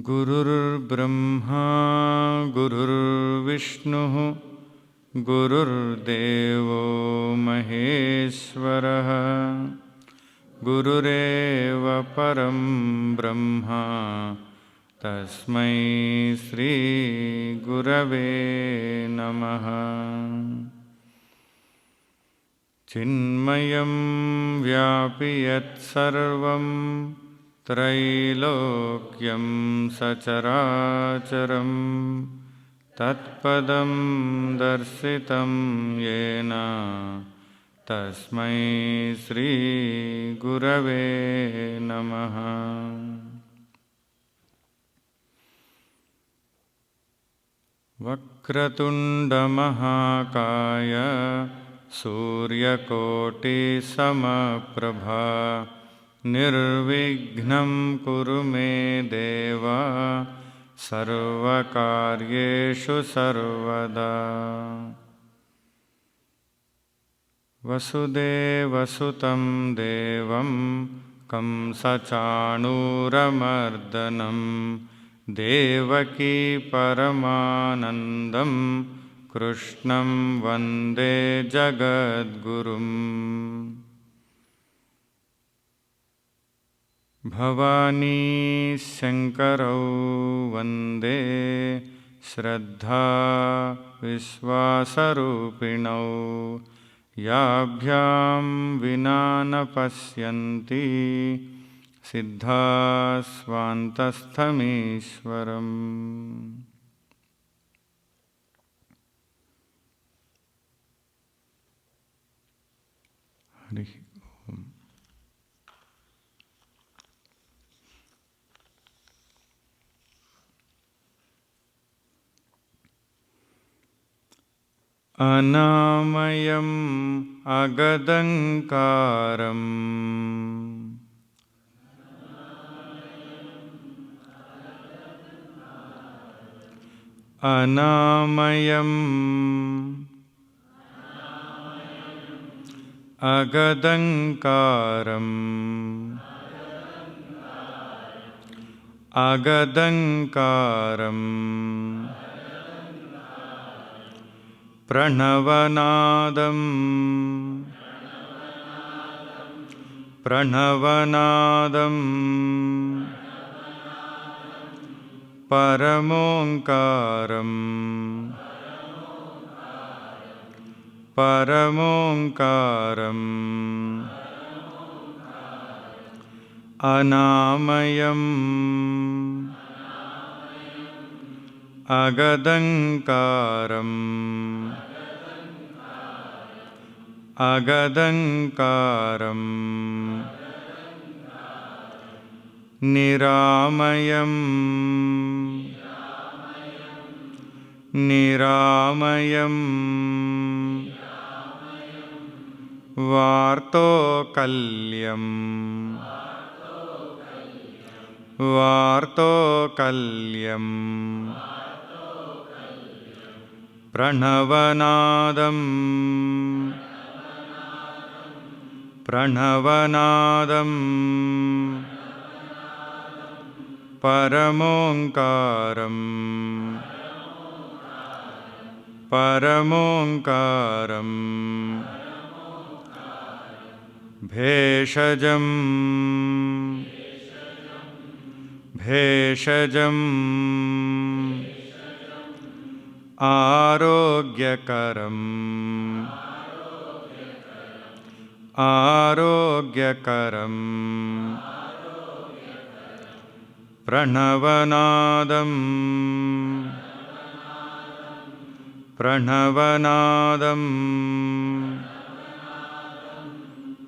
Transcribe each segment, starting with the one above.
गुरुर्ब्रह्मा गुरुर्विष्णुः गुरुर्देवो महेश्वरः गुरुरेव परं ब्रह्मा तस्मै श्री गुरवे नमः। चिन्मयं व्यापि यत्सर्वं त्रैलोक्यं सचराचरं तत्पदं दर्शितं येन तस्मै श्री गुरवे नमः। वक्रतुण्डमहाकाय सूर्यकोटिसमप्रभा निर्विघ्नं कुरु मे देव सर्वकार्येषु सर्वदा। वसुदेवसुतं देवं कंसचाणूरमर्दनं देवकी परमानन्दं कृष्णं वन्दे जगद्गुरुम्। भवानी शङ्करौ वन्दे श्रद्धा विश्वासरूपिणौ याभ्यां विना न पश्यन्ति सिद्धाः स्वान्तस्थमीश्वरम्। हरि ओम। अनामयम् अगदङ्कारम् अनामयम् अगदङ्कारम् अगदङ्कारम् प्रणवनादम् प्रणवनादम् परमोङ्कारम् परमोङ्कारम् अनामयम् अगदङ्कारम् अगदङ्कारम् निरामयम् निरामयम् वार्तोकल्यम् वार्तोकल्यम् प्रणवनादम् प्रणवनादम् परमोङ्कारम् परमोङ्कारम् भेषजम् भेषजम् आरोग्यकरम् आरोग्यकरम् प्रणवनादम् प्रणवनादम्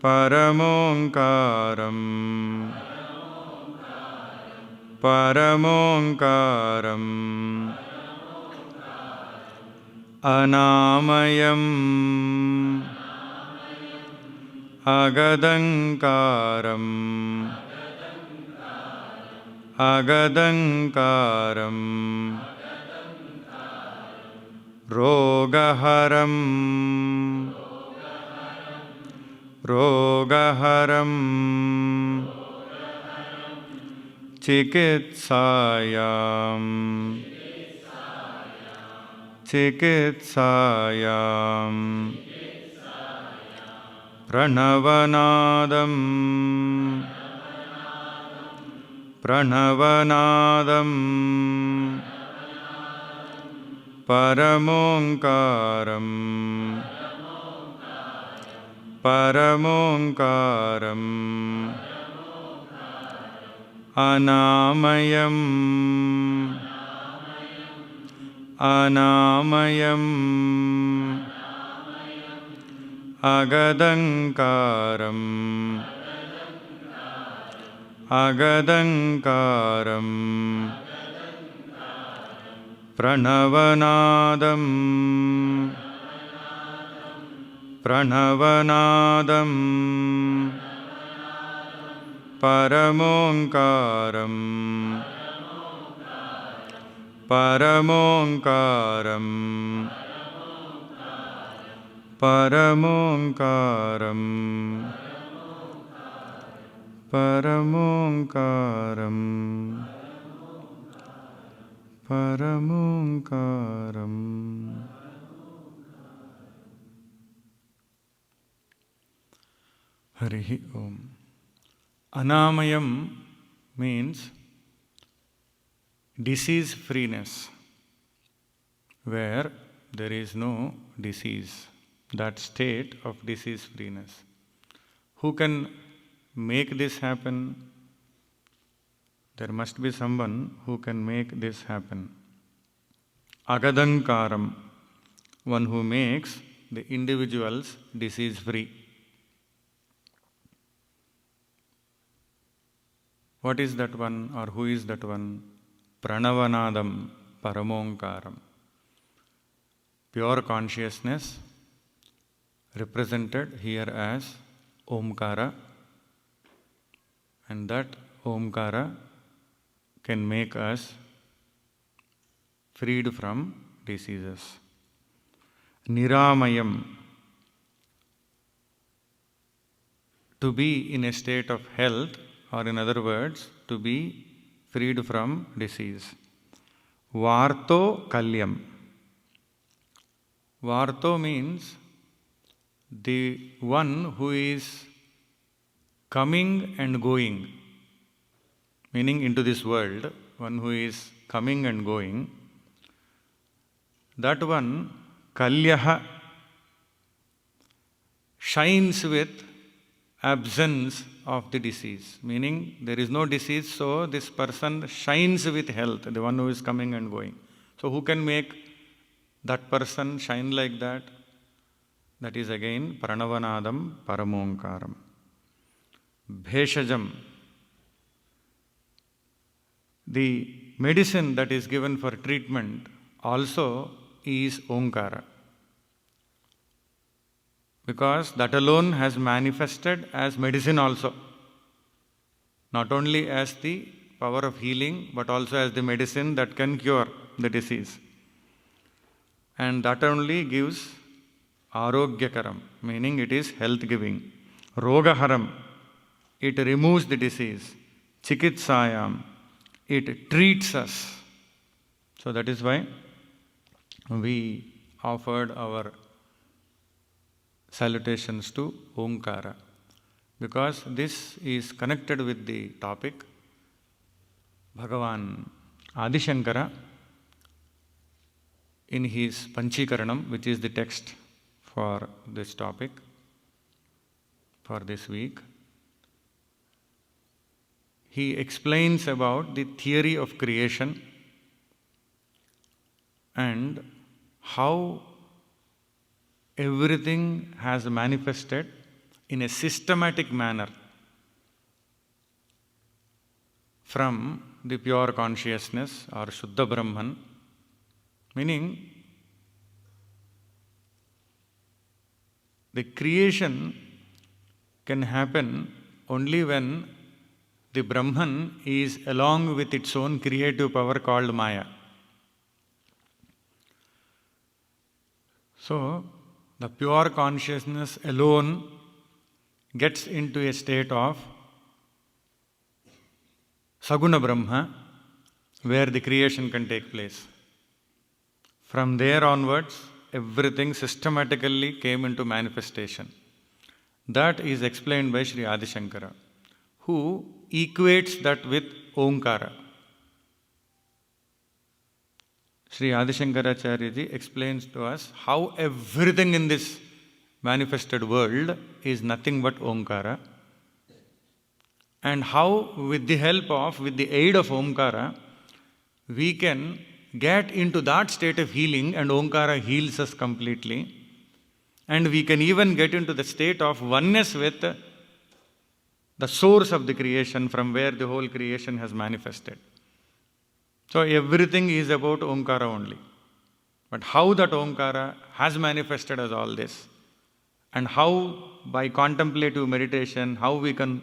परमोङ्कारम् परमोङ्कारम् अनामयम् अगदङ्कारम् अगदङ्कारम् रोगहरम् रोगहरम् चिकित्सायां चिकित्सायां प्रणवनादं प्रणवनादं परमोङ्कारं परमोङ्कारम् अनामयम् अनामयम् अगदङ्कारम् अगदङ्कारम् प्रणवनादं प्रणवनादं परमोङ्कारं परमोङ्कारं परमोङ्कारं परमोङ्कारं परमोङ्कारम्. Harihi Om. Anamayam means disease freeness, where there is no disease, that state of disease freeness. Who can make this happen? There must be someone who can make this happen. Agadankaram, one who makes the individuals disease free. What is that one, or who is that one? Pranavanadam, Paramonkaram. Pure consciousness, represented here as Omkara, and that Omkara can make us freed from diseases. Niramayam, to be in a state of health, or in other words, to be freed from disease. Varto Kalyam. Varto means the one who is coming and going, meaning into this world, one who is coming and going, that one, Kalyaha, shines with absence of the disease, meaning there is no disease, so this person shines with health, the one who is coming and going. So who can make that person shine like that? That is again Pranavanadam, Paramonkaram. Bheshajam, the medicine that is given for treatment also is Omkara, because that alone has manifested as medicine also, not only as the power of healing, but also as the medicine that can cure the disease. And that only gives Arogyakaram, meaning it is health giving. Rogaharam, it removes the disease. Chikitsayam, it treats us. So that is why we offered our salutations to Omkara, because this is connected with the topic. Bhagavan Adi Shankara, in his Panchikaranam, which is the text for this topic for this week, he explains about the theory of creation and how everything has manifested in a systematic manner from the pure consciousness or Shuddha Brahman, meaning the creation can happen only when the Brahman is along with its own creative power called Maya. So, the pure consciousness alone gets into a state of Saguna Brahma, where the creation can take place. From there onwards, everything systematically came into manifestation. That is explained by Sri Adi Shankara, who equates that with Omkara. Sri Adi Shankaracharya ji explains to us how everything in this manifested world is nothing but Omkara, and how with the aid of Omkara, we can get into that state of healing, and Omkara heals us completely. And we can even get into the state of oneness with the source of the creation, from where the whole creation has manifested. So everything is about Omkara only. But how that Omkara has manifested as all this, and how by contemplative meditation, how we can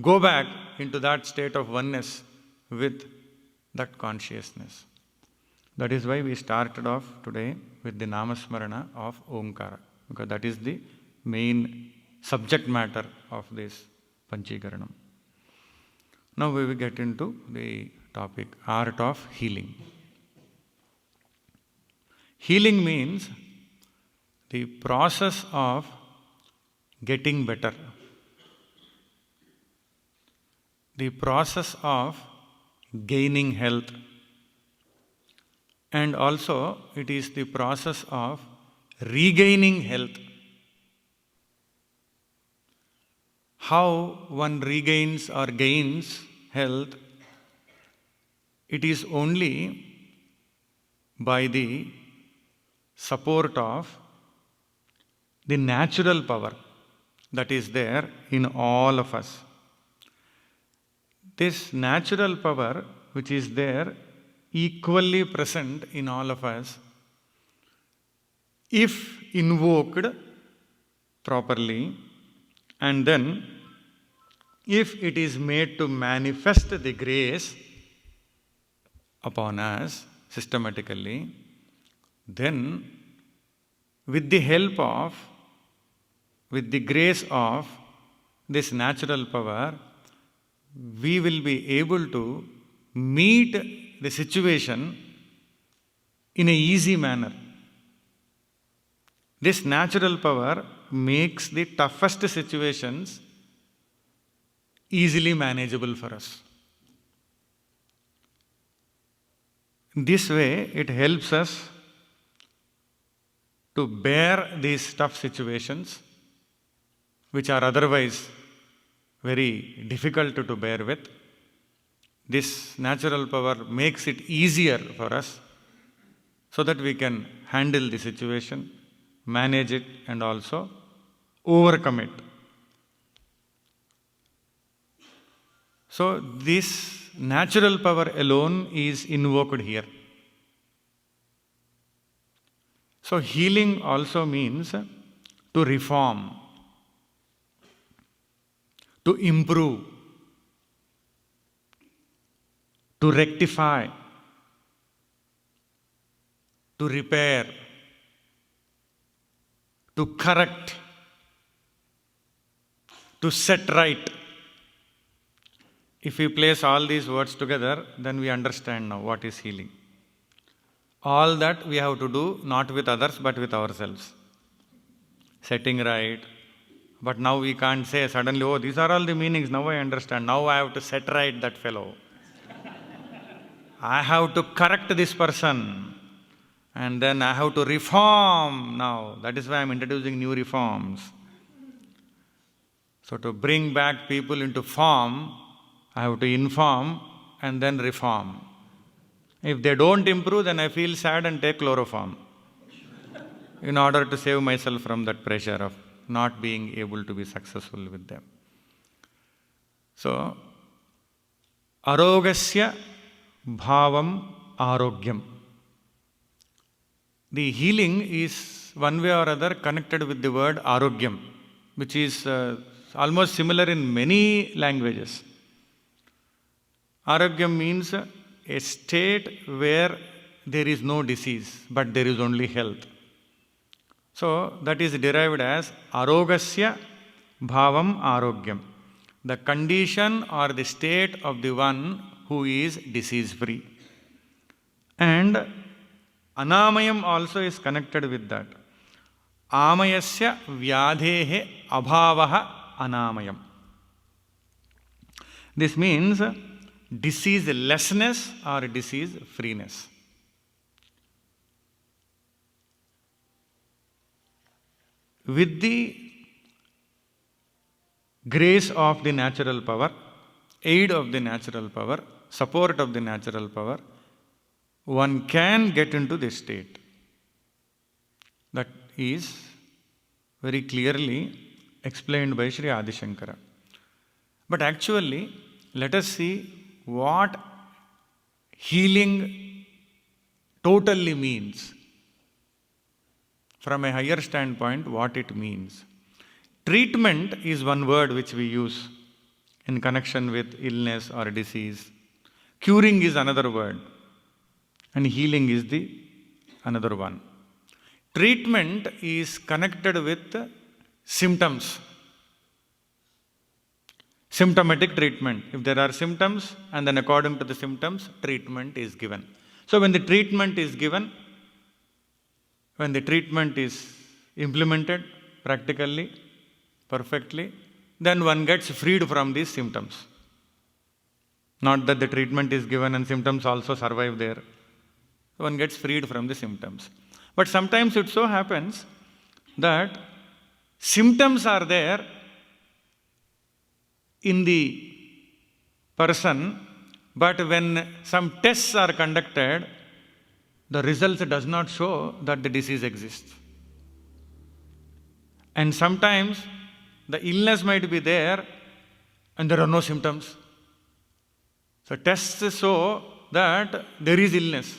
go back into that state of oneness with that consciousness. That is why we started off today with the Namasmarana of Omkara, because that is the main subject matter of this Panchikaranam. Now we will get into the topic, art of healing. Healing means the process of getting better, the process of gaining health, and also it is the process of regaining health. How one regains or gains health, it is only by the support of the natural power that is there in all of us. This natural power which is there, equally present in all of us, if invoked properly, and then if it is made to manifest the grace upon us systematically, then with the help of, with the grace of this natural power, we will be able to meet the situation in an easy manner. This natural power makes the toughest situations easily manageable for us. This way, it helps us to bear these tough situations, which are otherwise very difficult to bear with. This natural power makes it easier for us so that we can handle the situation, manage it, and also overcome it. So this natural power alone is invoked here. So healing also means to reform, to improve, to rectify, to repair, to correct, to set right. If we place all these words together, then we understand now what is healing. All that we have to do, not with others, but with ourselves. Setting right. But now we can't say suddenly, oh, these are all the meanings, now I understand. Now I have to set right that fellow. I have to correct this person. And then I have to reform now. That is why I am introducing new reforms. So to bring back people into form, I have to inform and then reform. If they don't improve, then I feel sad and take chloroform in order to save myself from that pressure of not being able to be successful with them. So, arogasya bhavam arogyam. The healing is one way or other connected with the word arogyam, which is almost similar in many languages. Arogyam means a state where there is no disease, but there is only health. So that is derived as arogasya bhavam arogyam. the condition or the state of the one who is disease free. And anamayam also is connected with that. Amayasya vyadhehe abhavaha anamayam. This means diseaselessness or disease freeness. With the grace of the natural power, aid of the natural power, support of the natural power, one can get into this state. That is very clearly explained by Sri Adi Shankara. But actually, let us see what healing totally means. From a higher standpoint, what it means. Treatment is one word which we use in connection with illness or disease. Curing is another word. And healing is the another one. Treatment is connected with symptoms. Symptomatic treatment. If there are symptoms, and then according to the symptoms, treatment is given. So when the treatment is given, when the treatment is implemented practically, perfectly, then one gets freed from these symptoms. Not that the treatment is given and symptoms also survive there. One gets freed from the symptoms. But sometimes it so happens that symptoms are there in the person, but when some tests are conducted, the results does not show that the disease exists. And sometimes the illness might be there and there are no symptoms. So tests show that there is illness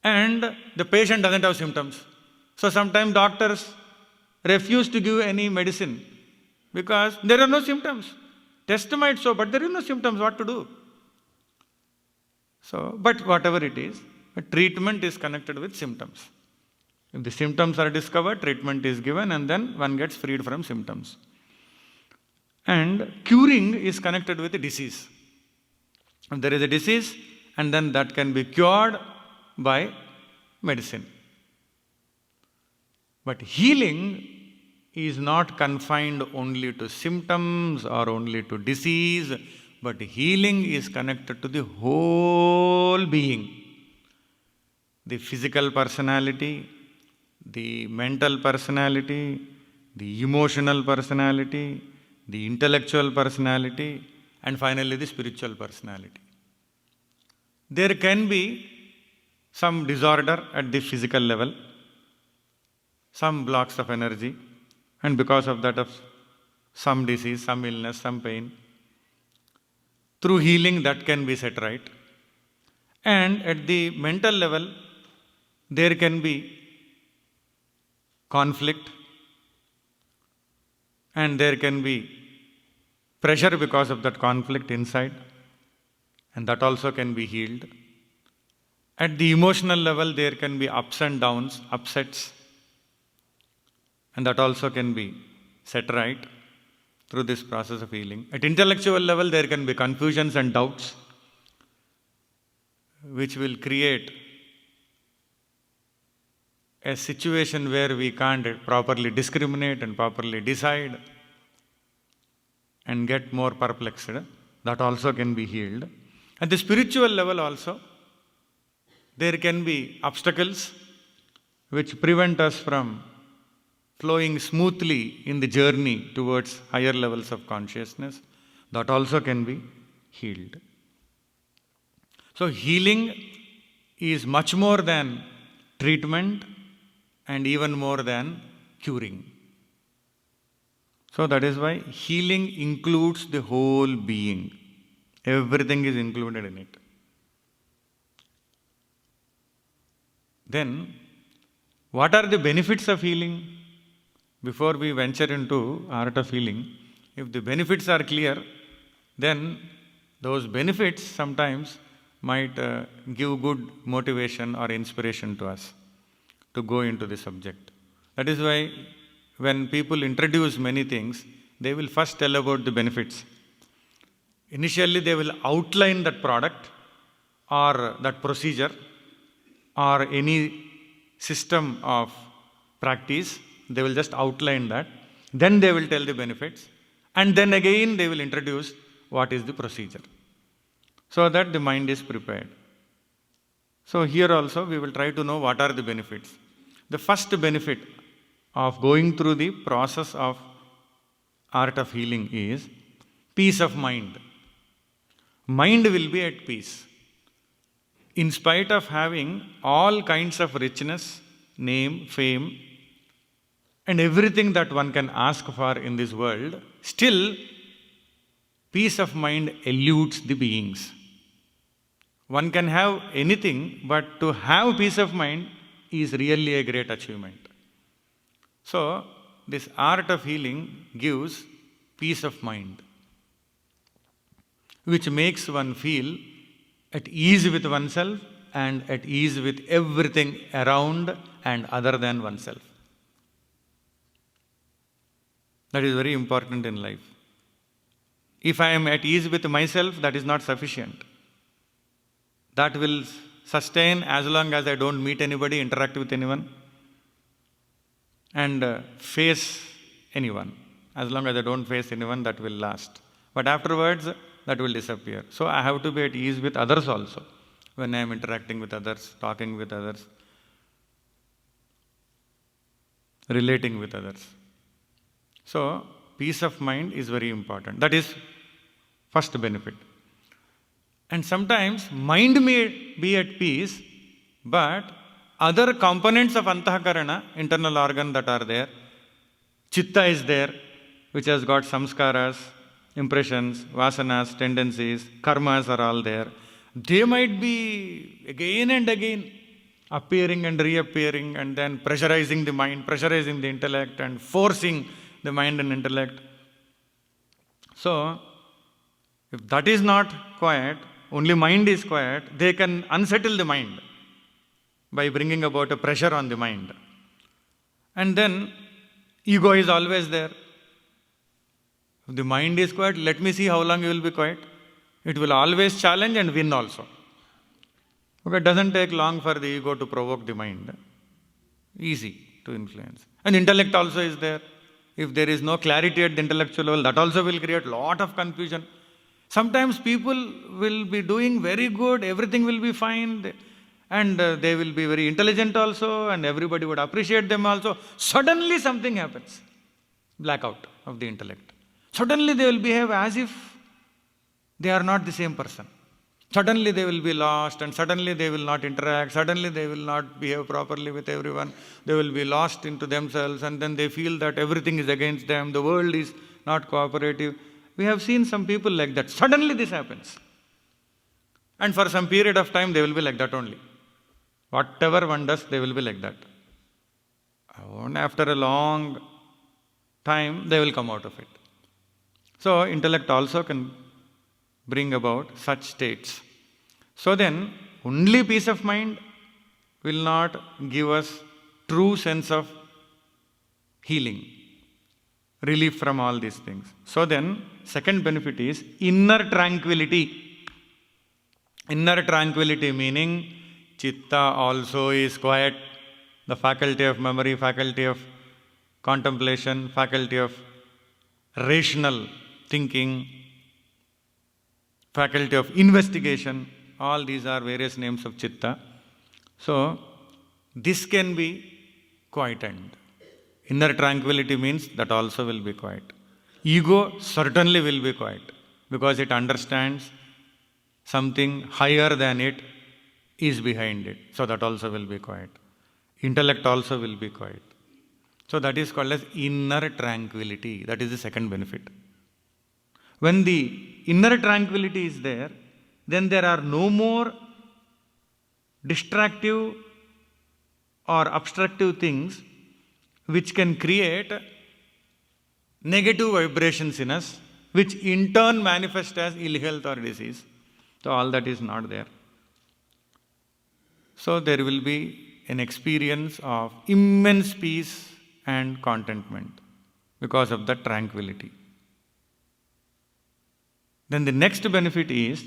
and the patient doesn't have symptoms. So sometimes doctors refuse to give any medicine because there are no symptoms. Test might show, but there is no symptoms. What to do? So, but whatever it is, treatment is connected with symptoms. If the symptoms are discovered, treatment is given, and then one gets freed from symptoms. And curing is connected with the disease. If there is a disease, and then that can be cured by medicine. But healing is not confined only to symptoms or only to disease, but healing is connected to the whole being. The physical personality, the mental personality, the emotional personality, the intellectual personality, and finally the spiritual personality. There can be some disorder at the physical level, some blocks of energy, and because of that of some disease, some illness, some pain. Through healing that can be set right. And at the mental level, there can be conflict and there can be pressure because of that conflict inside, and that also can be healed. At the emotional level, there can be ups and downs, upsets, and that also can be set right through this process of healing. At intellectual level, there can be confusions and doubts, which will create a situation where we can't properly discriminate and properly decide and get more perplexed. That also can be healed. At the spiritual level also, there can be obstacles which prevent us from flowing smoothly in the journey towards higher levels of consciousness. That also can be healed. So healing is much more than treatment and even more than curing. So that is why healing includes the whole being. Everything is included in it. Then, what are the benefits of healing? Before we venture into art of healing, if the benefits are clear, then those benefits sometimes might give good motivation or inspiration to us to go into the subject. That is why when people introduce many things, they will first tell about the benefits. Initially, they will outline that product or that procedure or any system of practice. They will just outline that. Then they will tell the benefits. And then again, they will introduce what is the procedure, so that the mind is prepared. So here also, we will try to know what are the benefits. The first benefit of going through the process of art of healing is peace of mind. Mind will be at peace. In spite of having all kinds of richness, name, fame, and everything that one can ask for in this world, still peace of mind eludes the beings. One can have anything, but to have peace of mind is really a great achievement. So, this art of healing gives peace of mind, which makes one feel at ease with oneself and at ease with everything around and other than oneself. That is very important in life. If I am at ease with myself, that is not sufficient. That will sustain as long as I don't meet anybody, interact with anyone, and face anyone. As long as I don't face anyone, that will last. But afterwards, that will disappear. So I have to be at ease with others also, when I am interacting with others, talking with others, relating with others. So, peace of mind is very important. That is first benefit. And sometimes mind may be at peace, but other components of Antahakarana, internal organ that are there, Chitta is there, which has got samskaras, impressions, vasanas, tendencies, karmas are all there. They might be again and again appearing and reappearing, and then pressurizing the mind, pressurizing the intellect, and forcing the mind and intellect. So, if that is not quiet, only mind is quiet, they can unsettle the mind by bringing about a pressure on the mind. And then, ego is always there. If the mind is quiet, let me see how long you will be quiet. It will always challenge and win also. Okay, it doesn't take long for the ego to provoke the mind. Easy to influence. And intellect also is there. If there is no clarity at the intellectual level, that also will create a lot of confusion. Sometimes people will be doing very good, everything will be fine, and they will be very intelligent also, and everybody would appreciate them also. Suddenly something happens. Blackout of the intellect. Suddenly they will behave as if they are not the same person. Suddenly they will be lost, and suddenly they will not interact, suddenly they will not behave properly with everyone, they will be lost into themselves, and then they feel that everything is against them, the world is not cooperative. We have seen some people like that. Suddenly this happens. And for some period of time they will be like that only. Whatever one does, they will be like that. And after a long time, they will come out of it. So, intellect also can bring about such states. So then, only peace of mind will not give us true sense of healing, relief from all these things. So then, second benefit is inner tranquility. Inner tranquility meaning Chitta also is quiet. The faculty of memory, faculty of contemplation, faculty of rational thinking, faculty of investigation, all these are various names of Chitta. So, this can be quietened. Inner tranquility means that also will be quiet. Ego certainly will be quiet because it understands something higher than it is behind it. So, that also will be quiet. Intellect also will be quiet. So, that is called as inner tranquility. That is the second benefit. When the inner tranquility is there, then there are no more distractive or obstructive things which can create negative vibrations in us, which in turn manifest as ill health or disease. So, all that is not there. So, there will be an experience of immense peace and contentment because of the tranquility. Then the next benefit is,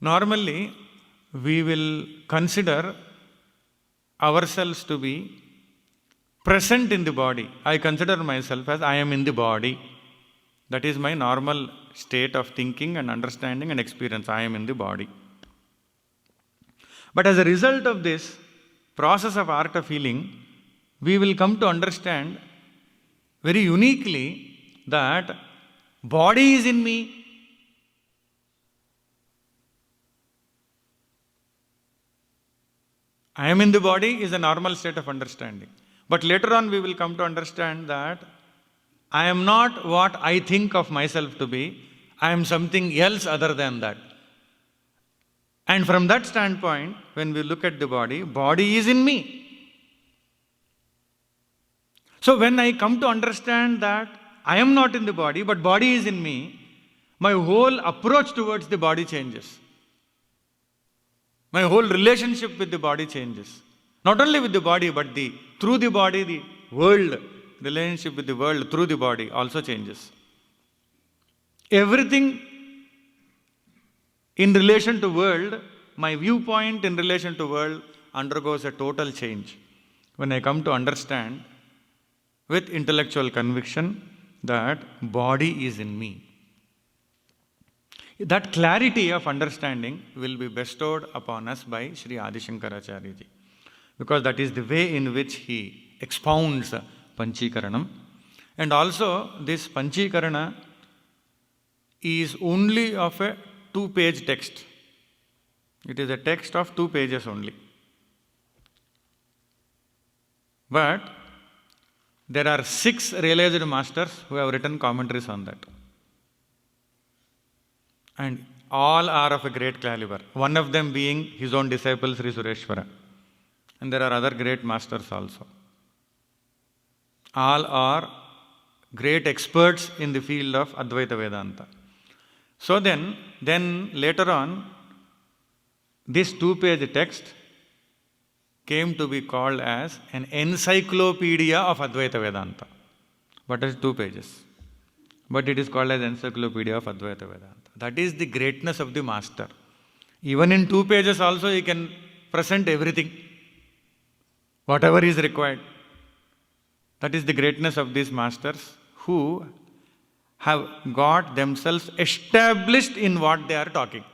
normally we will consider ourselves to be present in the body. I consider myself as I am in the body. That is my normal state of thinking and understanding and experience. I am in the body. But as a result of this process of art of healing, we will come to understand very uniquely that body is in me. I am in the body is a normal state of understanding. But later on we will come to understand that I am not what I think of myself to be. I am something else other than that. And from that standpoint, when we look at the body is in me. So when I come to understand that I am not in the body, but body is in me, my whole approach towards the body changes. My whole relationship with the body changes. Not only with the body, but through the body, the world, relationship with the world through the body also changes. Everything in relation to world, my viewpoint in relation to world undergoes a total change when I come to understand with intellectual conviction that body is in me. That clarity of understanding will be bestowed upon us by Sri Adi Shankaracharya ji, because that is the way in which he expounds Panchikaranam. And also this Panchikarana is only of a 2-page text. It is a text of 2 pages only. But there are 6 realized masters who have written commentaries on that. And all are of a great caliber. One of them being his own disciple Sri Sureshwara. And there are other great masters also. All are great experts in the field of Advaita Vedanta. So then later on, this 2-page text came to be called as an encyclopedia of Advaita Vedanta. But it's 2 pages. But it is called as Encyclopedia of Advaita Vedanta. That is the greatness of the master. Even in 2 pages also he can present everything, whatever is required. That is the greatness of these masters who have got themselves established in what they are talking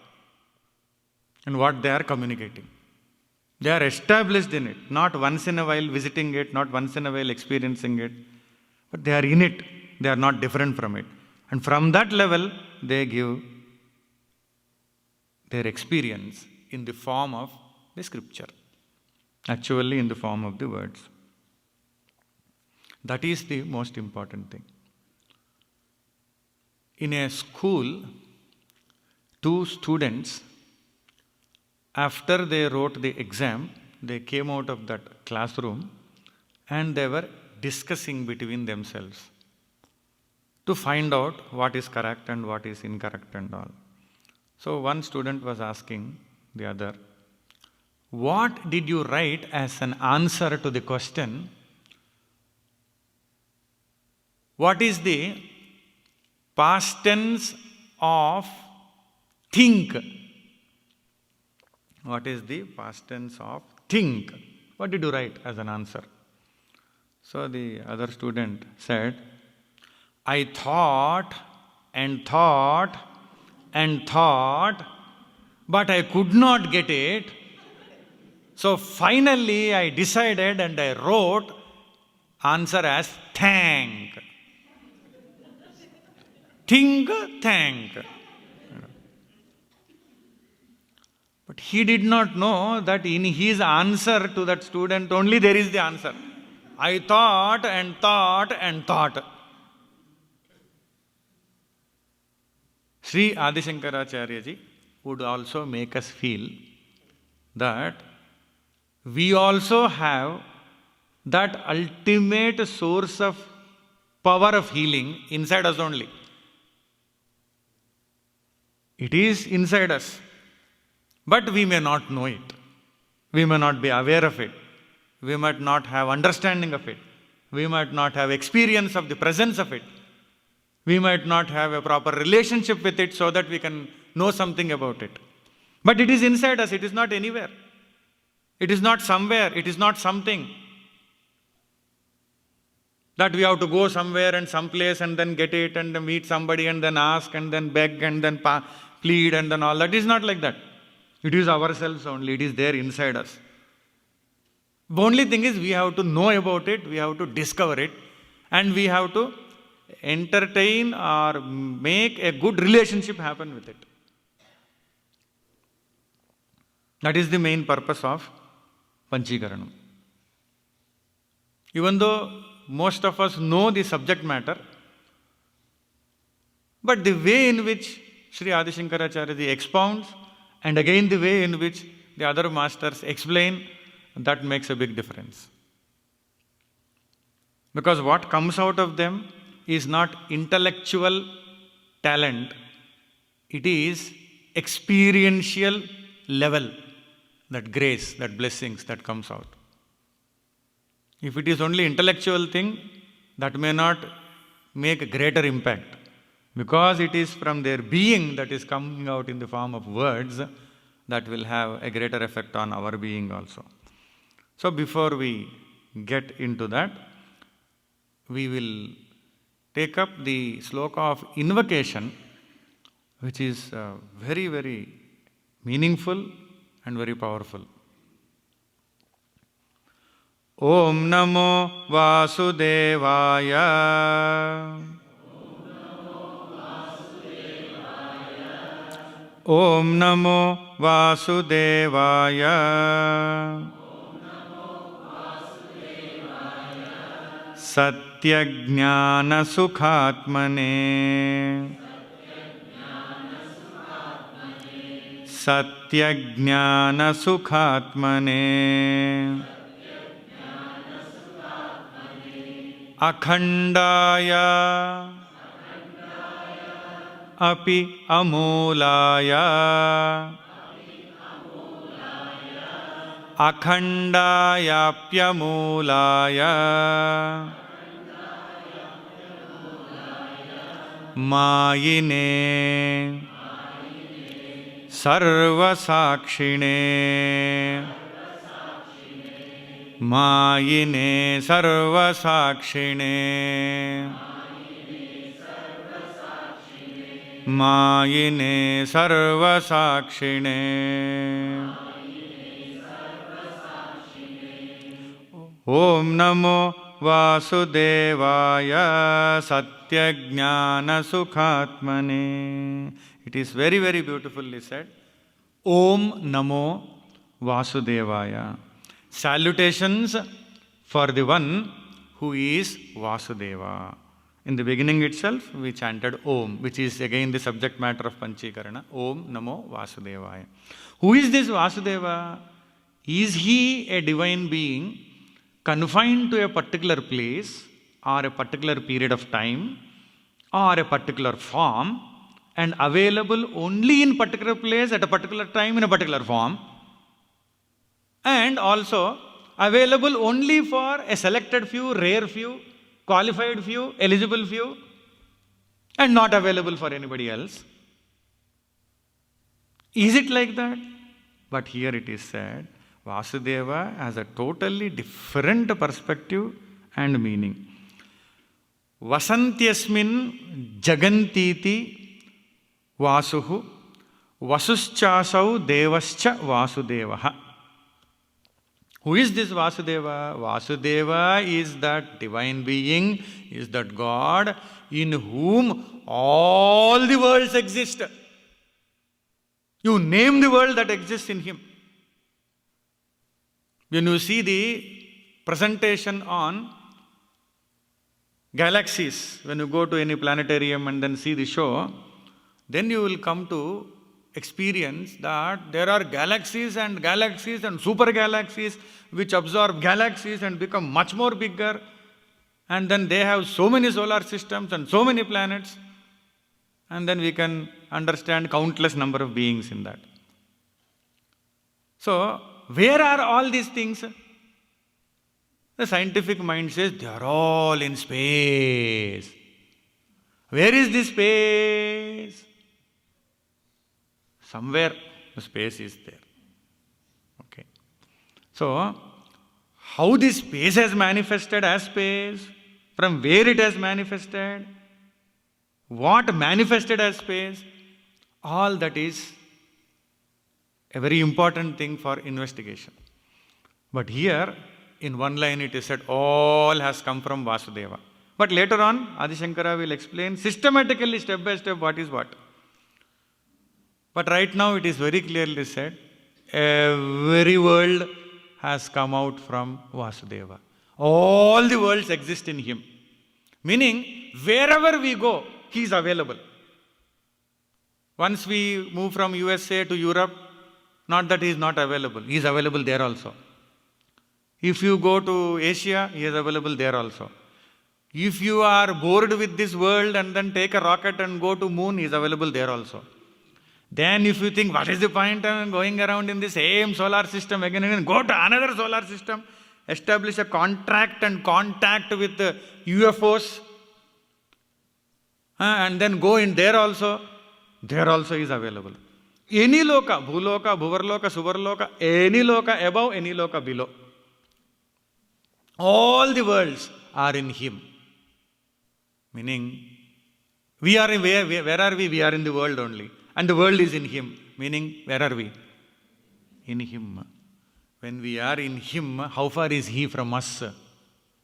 and what they are communicating. They are established in it, not once in a while visiting it, not once in a while experiencing it, but they are in it. They are not different from it. And from that level, they give their experience in the form of the scripture, actually in the form of the words. That is the most important thing. In a school, 2 students, after they wrote the exam, they came out of that classroom and they were discussing between themselves to find out what is correct and what is incorrect and all. So one student was asking the other, what did you write as an answer to the question, what is the past tense of think? What is the past tense of think? What did you write as an answer? So the other student said, I thought and thought and thought, but I could not get it. So finally I decided and I wrote answer as thank. Think, thank. But he did not know that in his answer to that student only there is the answer. I thought and thought and thought. Sri Adi Shankaracharya ji would also make us feel that we also have that ultimate source of power of healing inside us only. It is inside us, but we may not know it. We may not be aware of it. We might not have understanding of it. We might not have experience of the presence of it. We might not have a proper relationship with it so that we can know something about it. But it is inside us, it is not anywhere. It is not somewhere, it is not something that we have to go somewhere and someplace and then get it and meet somebody and then ask and then beg and then plead and then all that. It is not like that. It is ourselves only, it is there inside us. The only thing is we have to know about it, we have to discover it, and we have to entertain or make a good relationship happen with it. That is the main purpose of Panchikaranam. Even though most of us know the subject matter, but the way in which Sri Adi Shankaracharya ji expounds and again the way in which the other masters explain, that makes a big difference. Because what comes out of them is not intellectual talent, it is experiential level, that grace, that blessings that comes out. If it is only intellectual thing, that may not make a greater impact. Because it is from their being that is coming out in the form of words, that will have a greater effect on our being also. So before we get into that, we will take up the sloka of invocation, which is very, very meaningful and very powerful. Om Namo Vasudevaya. Om Namo Vasudevaya. Satyajnana Sukhatmane. Satyajnana Sukhatmane. Akhandaya Api Amolaya. Akhandayapyamolaya. Mayine Sarvasakshine. Mayine Sarvasakshine. Mayine Sarvasakshine. Om Namo Vasudevaya Satyajnana Sukhatmane. It is very, very beautifully said. Om Namo Vasudevaya. Salutations for the one who is Vasudeva. In the beginning itself, we chanted Om, which is again the subject matter of Panchikarana. Om Namo Vasudevaya. Who is this Vasudeva? Is he a divine being confined to a particular place or a particular period of time or a particular form and available only in particular place at a particular time in a particular form, and also available only for a selected few, rare few, qualified few, eligible few, and not available for anybody else? Is it like that? But here it is said, Vasudeva has a totally different perspective and meaning. Vasantyasmin jagantiti Vasuhu Vasuschasau devascha Vasudevaha. Who is this Vasudeva? Vasudeva is that divine being, is that God in whom all the worlds exist. You name the world that exists in him. When you see the presentation on galaxies, when you go to any planetarium and then see the show, then you will come to experience that there are galaxies and super galaxies which absorb galaxies and become much more bigger, and then they have so many solar systems and so many planets, and then we can understand countless number of beings in that. So, where are all these things? The scientific mind says they are all in space. Where is the space? Somewhere the space is there. Okay. So, how this space has manifested as space, from where it has manifested, what manifested as space, all that is a very important thing for investigation. But here, in one line it is said, all has come from Vasudeva. But later on, Adi Shankara will explain systematically, step by step, what is what. But right now it is very clearly said, every world has come out from Vasudeva. All the worlds exist in him. Meaning, wherever we go, he is available. Once we move from USA to Europe, not that he is not available. He is available there also. If you go to Asia, he is available there also. If you are bored with this world and then take a rocket and go to moon, he is available there also. Then if you think, what is the point of going around in the same solar system again and again, go to another solar system, establish a contract and contact with the UFOs, and then go in there also is available. Any loka, bhuloka, bhuvarloka, suvarloka, any loka above, any loka below. All the worlds are in him. Meaning, we are in where are we? We are in the world only. And the world is in him. Meaning, where are we? In him. When we are in him, how far is he from us?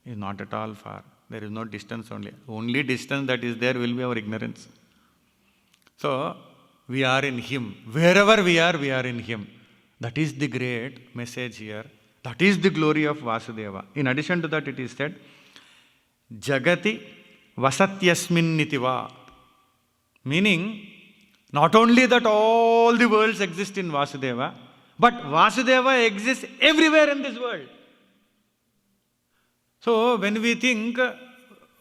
Is not at all far. There is no distance only. Only distance that is there will be our ignorance. So, we are in him. Wherever we are in him. That is the great message here. That is the glory of Vasudeva. In addition to that, it is said, Jagati Vasatyasmin Nitiva. Meaning, not only that all the worlds exist in Vasudeva, but Vasudeva exists everywhere in this world. So, when we think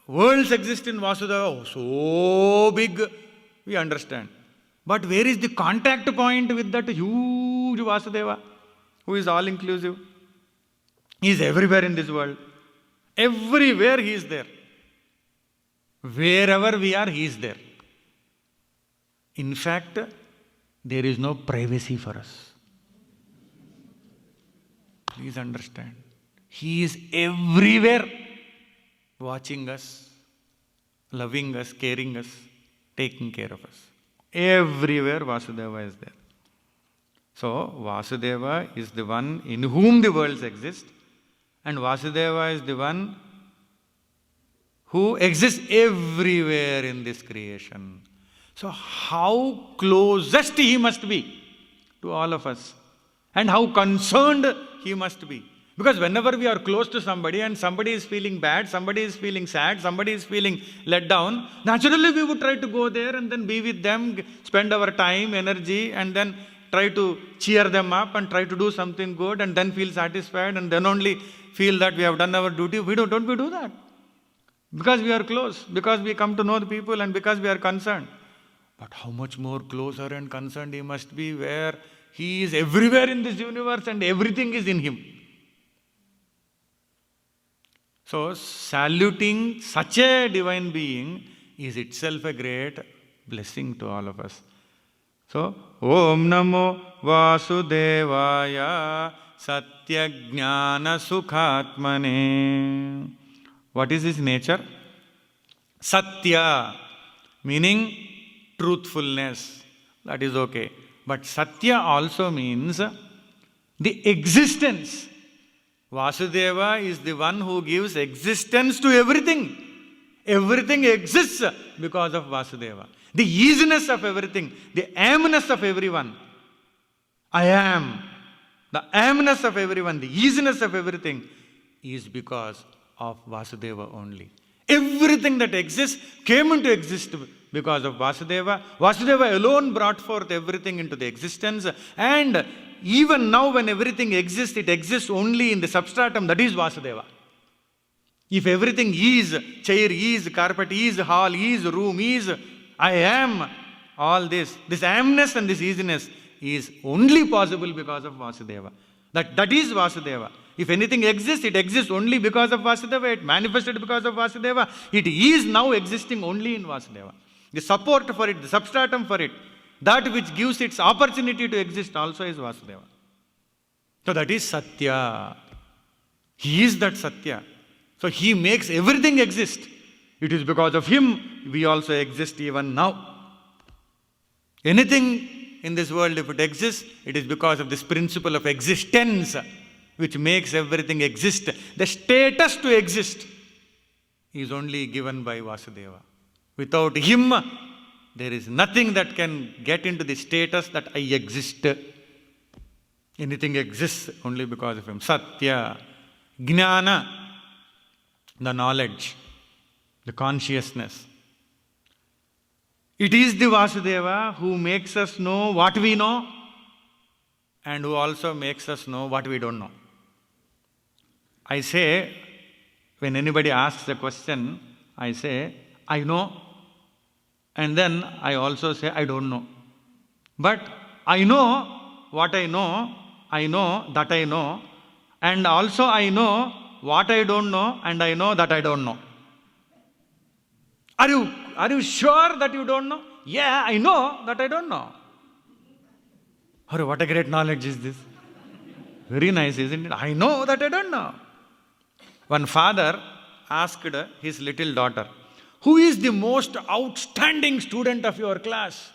worlds exist in Vasudeva, so big, we understand. But where is the contact point with that huge Vasudeva, who is all-inclusive? He is everywhere in this world. Everywhere he is there. Wherever we are, he is there. In fact, there is no privacy for us. Please understand. He is everywhere, watching us, loving us, caring us, taking care of us. Everywhere Vasudeva is there. So, Vasudeva is the one in whom the worlds exist, and Vasudeva is the one who exists everywhere in this creation. So, how closest he must be to all of us, and how concerned he must be. Because whenever we are close to somebody and somebody is feeling bad, somebody is feeling sad, somebody is feeling let down, naturally we would try to go there and then be with them, spend our time, energy, and then try to cheer them up and try to do something good and then feel satisfied and then only feel that we have done our duty. Don't we do that? Because we are close, because we come to know the people and because we are concerned. But how much more closer and concerned he must be where he is everywhere in this universe and everything is in him. So, saluting such a divine being is itself a great blessing to all of us. So, Om Namo Vasudevaya Satya Jnana Sukhatmane. What is his nature? Satya, meaning truthfulness. That is okay. But Satya also means the existence. Vasudeva is the one who gives existence to everything. Everything exists because of Vasudeva. The easiness of everything, the amness of everyone. I am. The amness of everyone, the easiness of everything is because of Vasudeva only. Everything that exists came into existence because of Vasudeva. Vasudeva alone brought forth everything into the existence, and even now when everything exists, it exists only in the substratum, that is Vasudeva. If everything is, chair is, carpet is, hall is, room is, I am, all this amness and this easiness is only possible because of Vasudeva. That is Vasudeva. If anything exists, it exists only because of Vasudeva. It manifested because of Vasudeva. It is now existing only in Vasudeva. The support for it, the substratum for it, that which gives its opportunity to exist also is Vasudeva. So that is Satya. He is that Satya. So he makes everything exist. It is because of him we also exist even now. Anything in this world, if it exists, it is because of this principle of existence, which makes everything exist. The status to exist is only given by Vasudeva. Without him, there is nothing that can get into the status that I exist. Anything exists only because of him. Satya, Jnana, the knowledge, the consciousness. It is the Vasudeva who makes us know what we know and who also makes us know what we don't know. I say, when anybody asks a question, I say, I know, and then I also say, I don't know. But I know what I know that I know, and also I know what I don't know, and I know that I don't know. Are you sure that you don't know? Yeah, I know that I don't know. Oh, what a great knowledge is this. Very nice, isn't it? I know that I don't know. One father asked his little daughter, who is the most outstanding student of your class?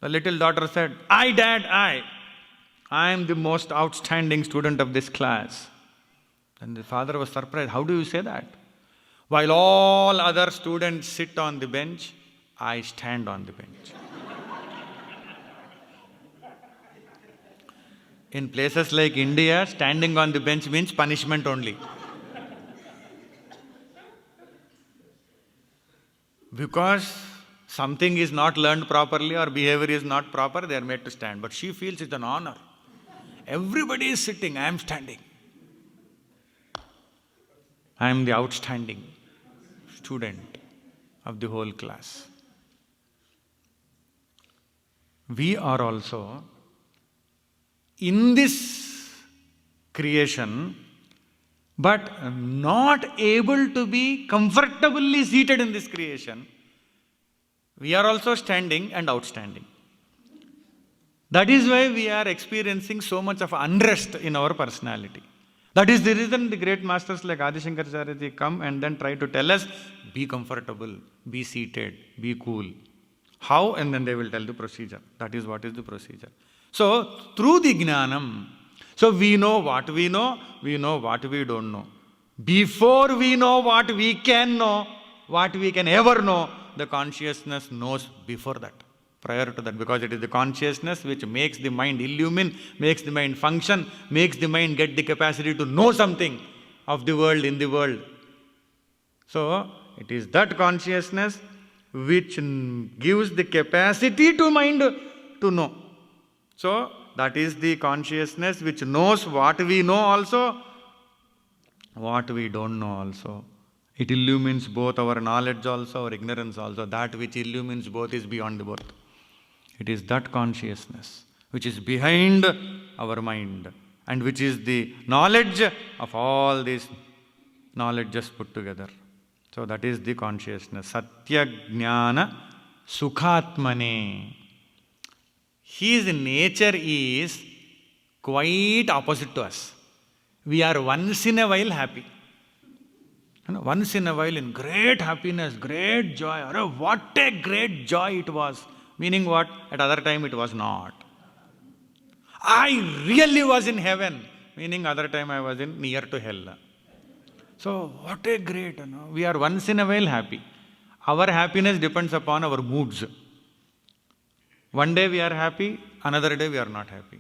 The little daughter said, I, Dad, I am the most outstanding student of this class. And the father was surprised. How do you say that? While all other students sit on the bench, I stand on the bench. In places like India, standing on the bench means punishment only. Because something is not learned properly or behavior is not proper, they are made to stand. But she feels it's an honor. Everybody is sitting, I am standing. I am the outstanding student of the whole class. We are also in this creation, but not able to be comfortably seated in this creation. We are also standing and outstanding. That is why we are experiencing so much of unrest in our personality. That is the reason the great masters like Adi Shankaracharya come and then try to tell us, be comfortable, be seated, be cool. How? And then they will tell the procedure. That is what is the procedure. So, through the Jnanam, so we know what we know what we don't know. Before we know what we can know, what we can ever know, the consciousness knows before that, prior to that, because it is the consciousness which makes the mind illumine, makes the mind function, makes the mind get the capacity to know something of the world in the world. So, it is that consciousness which gives the capacity to mind to know. So, that is the consciousness which knows what we know also, what we don't know also. It illumines both our knowledge also, our ignorance also. That which illumines both is beyond both. It is that consciousness which is behind our mind and which is the knowledge of all these knowledges put together. So that is the consciousness. Satya Jnana Sukhatmane. His nature is quite opposite to us. We are once in a while happy. Once in a while in great happiness, great joy. What a great joy it was. Meaning what? At other time it was not. I really was in heaven. Meaning other time I was in near to hell. So what a great, we are once in a while happy. Our happiness depends upon our moods. One day we are happy, another day we are not happy.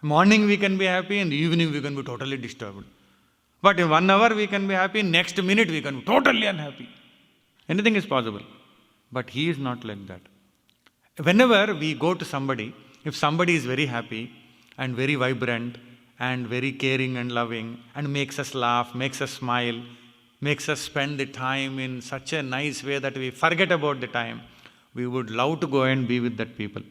Morning we can be happy, in the evening we can be totally disturbed. But in 1 hour we can be happy, next minute we can be totally unhappy. Anything is possible. But he is not like that. Whenever we go to somebody, if somebody is very happy and very vibrant and very caring and loving and makes us laugh, makes us smile, makes us spend the time in such a nice way that we forget about the time, we would love to go and be with that people.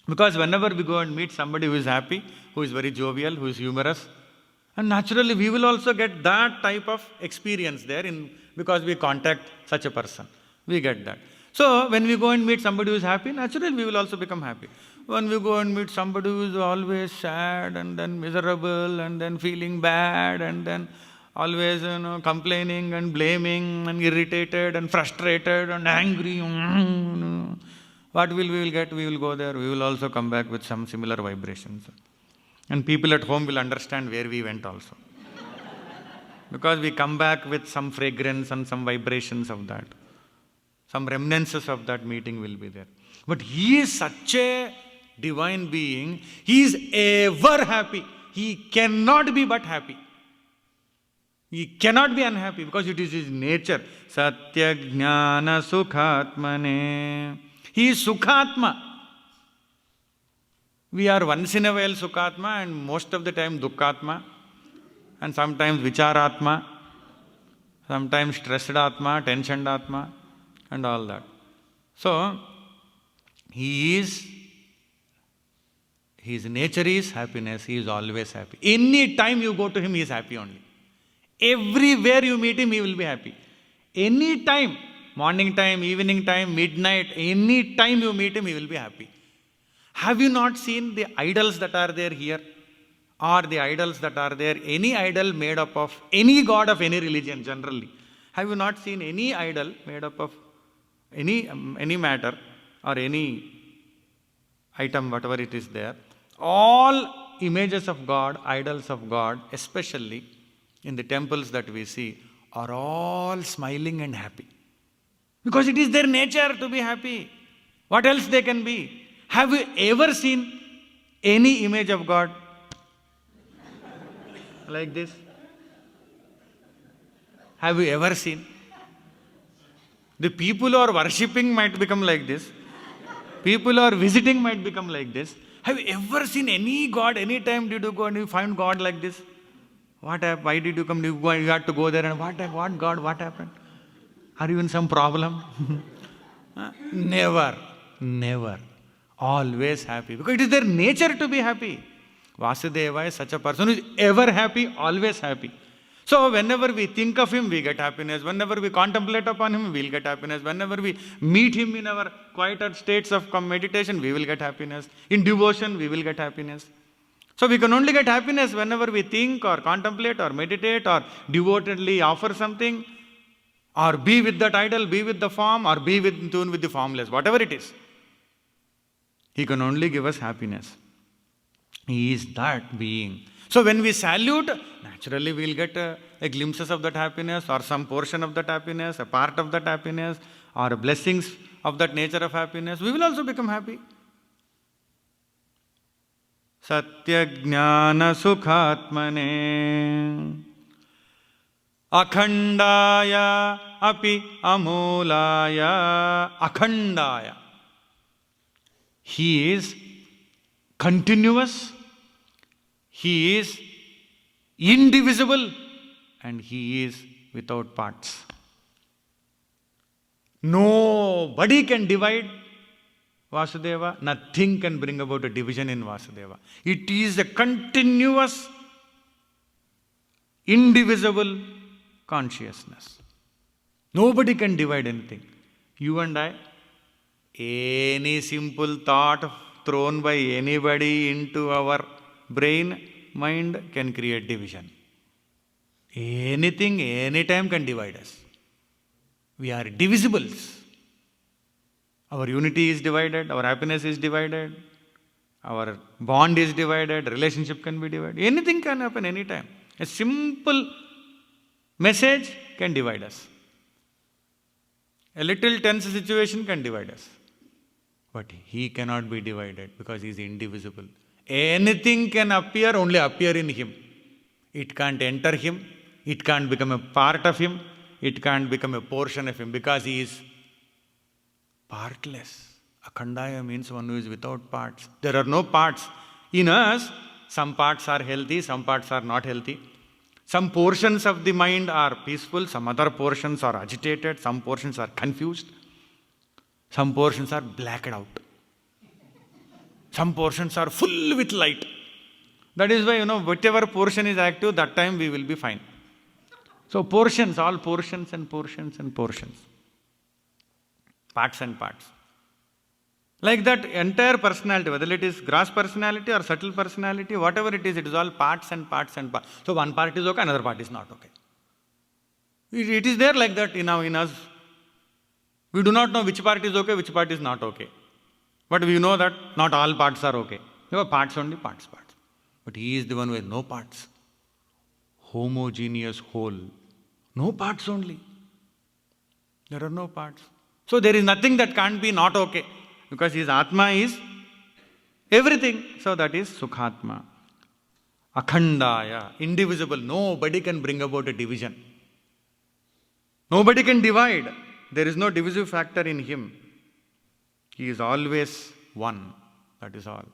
Because whenever we go and meet somebody who is happy, who is very jovial, who is humorous, And naturally, we will also get that type of experience there because we contact such a person. We get that. So, when we go and meet somebody who is happy, naturally we will also become happy. When we go and meet somebody who is always sad and then miserable and then feeling bad and then always complaining and blaming and irritated and frustrated and angry, what we will get? We will go there. We will also come back with some similar vibrations. And people at home will understand where we went also. Because we come back with some fragrance and some vibrations of that. Some reminiscences of that meeting will be there. But he is such a divine being. He is ever happy. He cannot be but happy. He cannot be unhappy because it is his nature. Satya Jnana Sukhatmane. He is Sukhatma. We are once in a while Sukhatma and most of the time Dukkhatma. And sometimes Vicharatma. Sometimes stressed Atma, tensioned Atma. And all that. So, his nature is happiness. He is always happy. Any time you go to him, he is happy only. Everywhere you meet him, he will be happy. Any time, morning time, evening time, midnight, any time you meet him, he will be happy. Have you not seen the idols that are there here? Or the idols that are there, any idol made up of any god of any religion generally? Have you not seen any idol made up of any matter or any item, whatever it is there? All images of God, idols of God, especially in the temples that we see, are all smiling and happy. Because it is their nature to be happy. What else they can be? Have you ever seen any image of God like this? Have you ever seen? The people who are worshipping might become like this. People who are visiting might become like this. Have you ever seen any God? Any time did you go and you find God like this? What happened? Why did you come? You had to go there and what God? What happened? Are you in some problem? Never. Never. Always happy. Because it is their nature to be happy. Vasudeva is such a person who is ever happy, always happy. So whenever we think of him, we get happiness. Whenever we contemplate upon him, we will get happiness. Whenever we meet him in our quieter states of meditation, we will get happiness. In devotion, we will get happiness. So we can only get happiness whenever we think or contemplate or meditate or devotedly offer something or be with that idol, be with the form or be in tune with the formless, whatever it is. He can only give us happiness. He is that being. So when we salute, naturally we will get a glimpses of that happiness or some portion of that happiness, a part of that happiness or blessings of that nature of happiness. We will also become happy. Satya Jnana Sukhatmane Akhandaya Api Amolaya. Akhandaya. He is continuous, he is indivisible, and he is without parts. Nobody can divide Vasudeva, nothing can bring about a division in Vasudeva. It is a continuous, indivisible consciousness. Nobody can divide anything. You and I, any simple thought thrown by anybody into our brain, mind can create division. Anything, anytime can divide us. We are divisibles. Our unity is divided, our happiness is divided, our bond is divided, relationship can be divided. Anything can happen anytime. A simple message can divide us. A little tense situation can divide us. But he cannot be divided because he is indivisible. Anything can appear, only appear in him. It can't enter him. It can't become a part of him. It can't become a portion of him because he is partless. Akhandaya means one who is without parts. There are no parts. In us, some parts are healthy, some parts are not healthy. Some portions of the mind are peaceful, some other portions are agitated, some portions are confused. Some portions are blacked out. Some portions are full with light. That is why, whichever portion is active, that time we will be fine. So portions, all portions and portions and portions. Parts and parts. Like that entire personality, whether it is gross personality or subtle personality, whatever it is all parts and parts and parts. So one part is okay, another part is not okay. It is there like that in us. We do not know which part is okay, which part is not okay. But we know that not all parts are okay. There are parts only, parts. But he is the one with no parts. Homogeneous whole. No parts only. There are no parts. So there is nothing that can't be not okay. Because his Atma is everything. So that is Sukhatma. Akhandaya, indivisible. Nobody can bring about a division. Nobody can divide. There is no divisive factor in him. He is always one. That is all.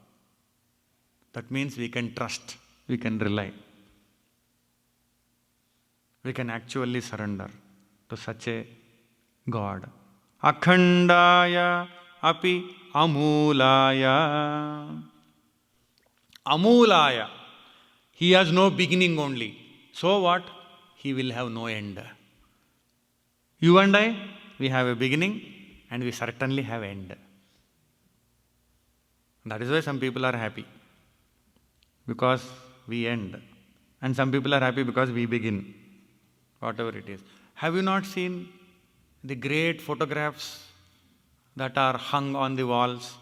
That means we can trust, we can rely. We can actually surrender to such a God. Akhandaya api amulaya. Amulaya. He has no beginning only. So what? He will have no end. You and I, we have a beginning and we certainly have end. That is why some people are happy. Because we end. And some people are happy because we begin. Whatever it is. Have you not seen the great photographs that are hung on the walls?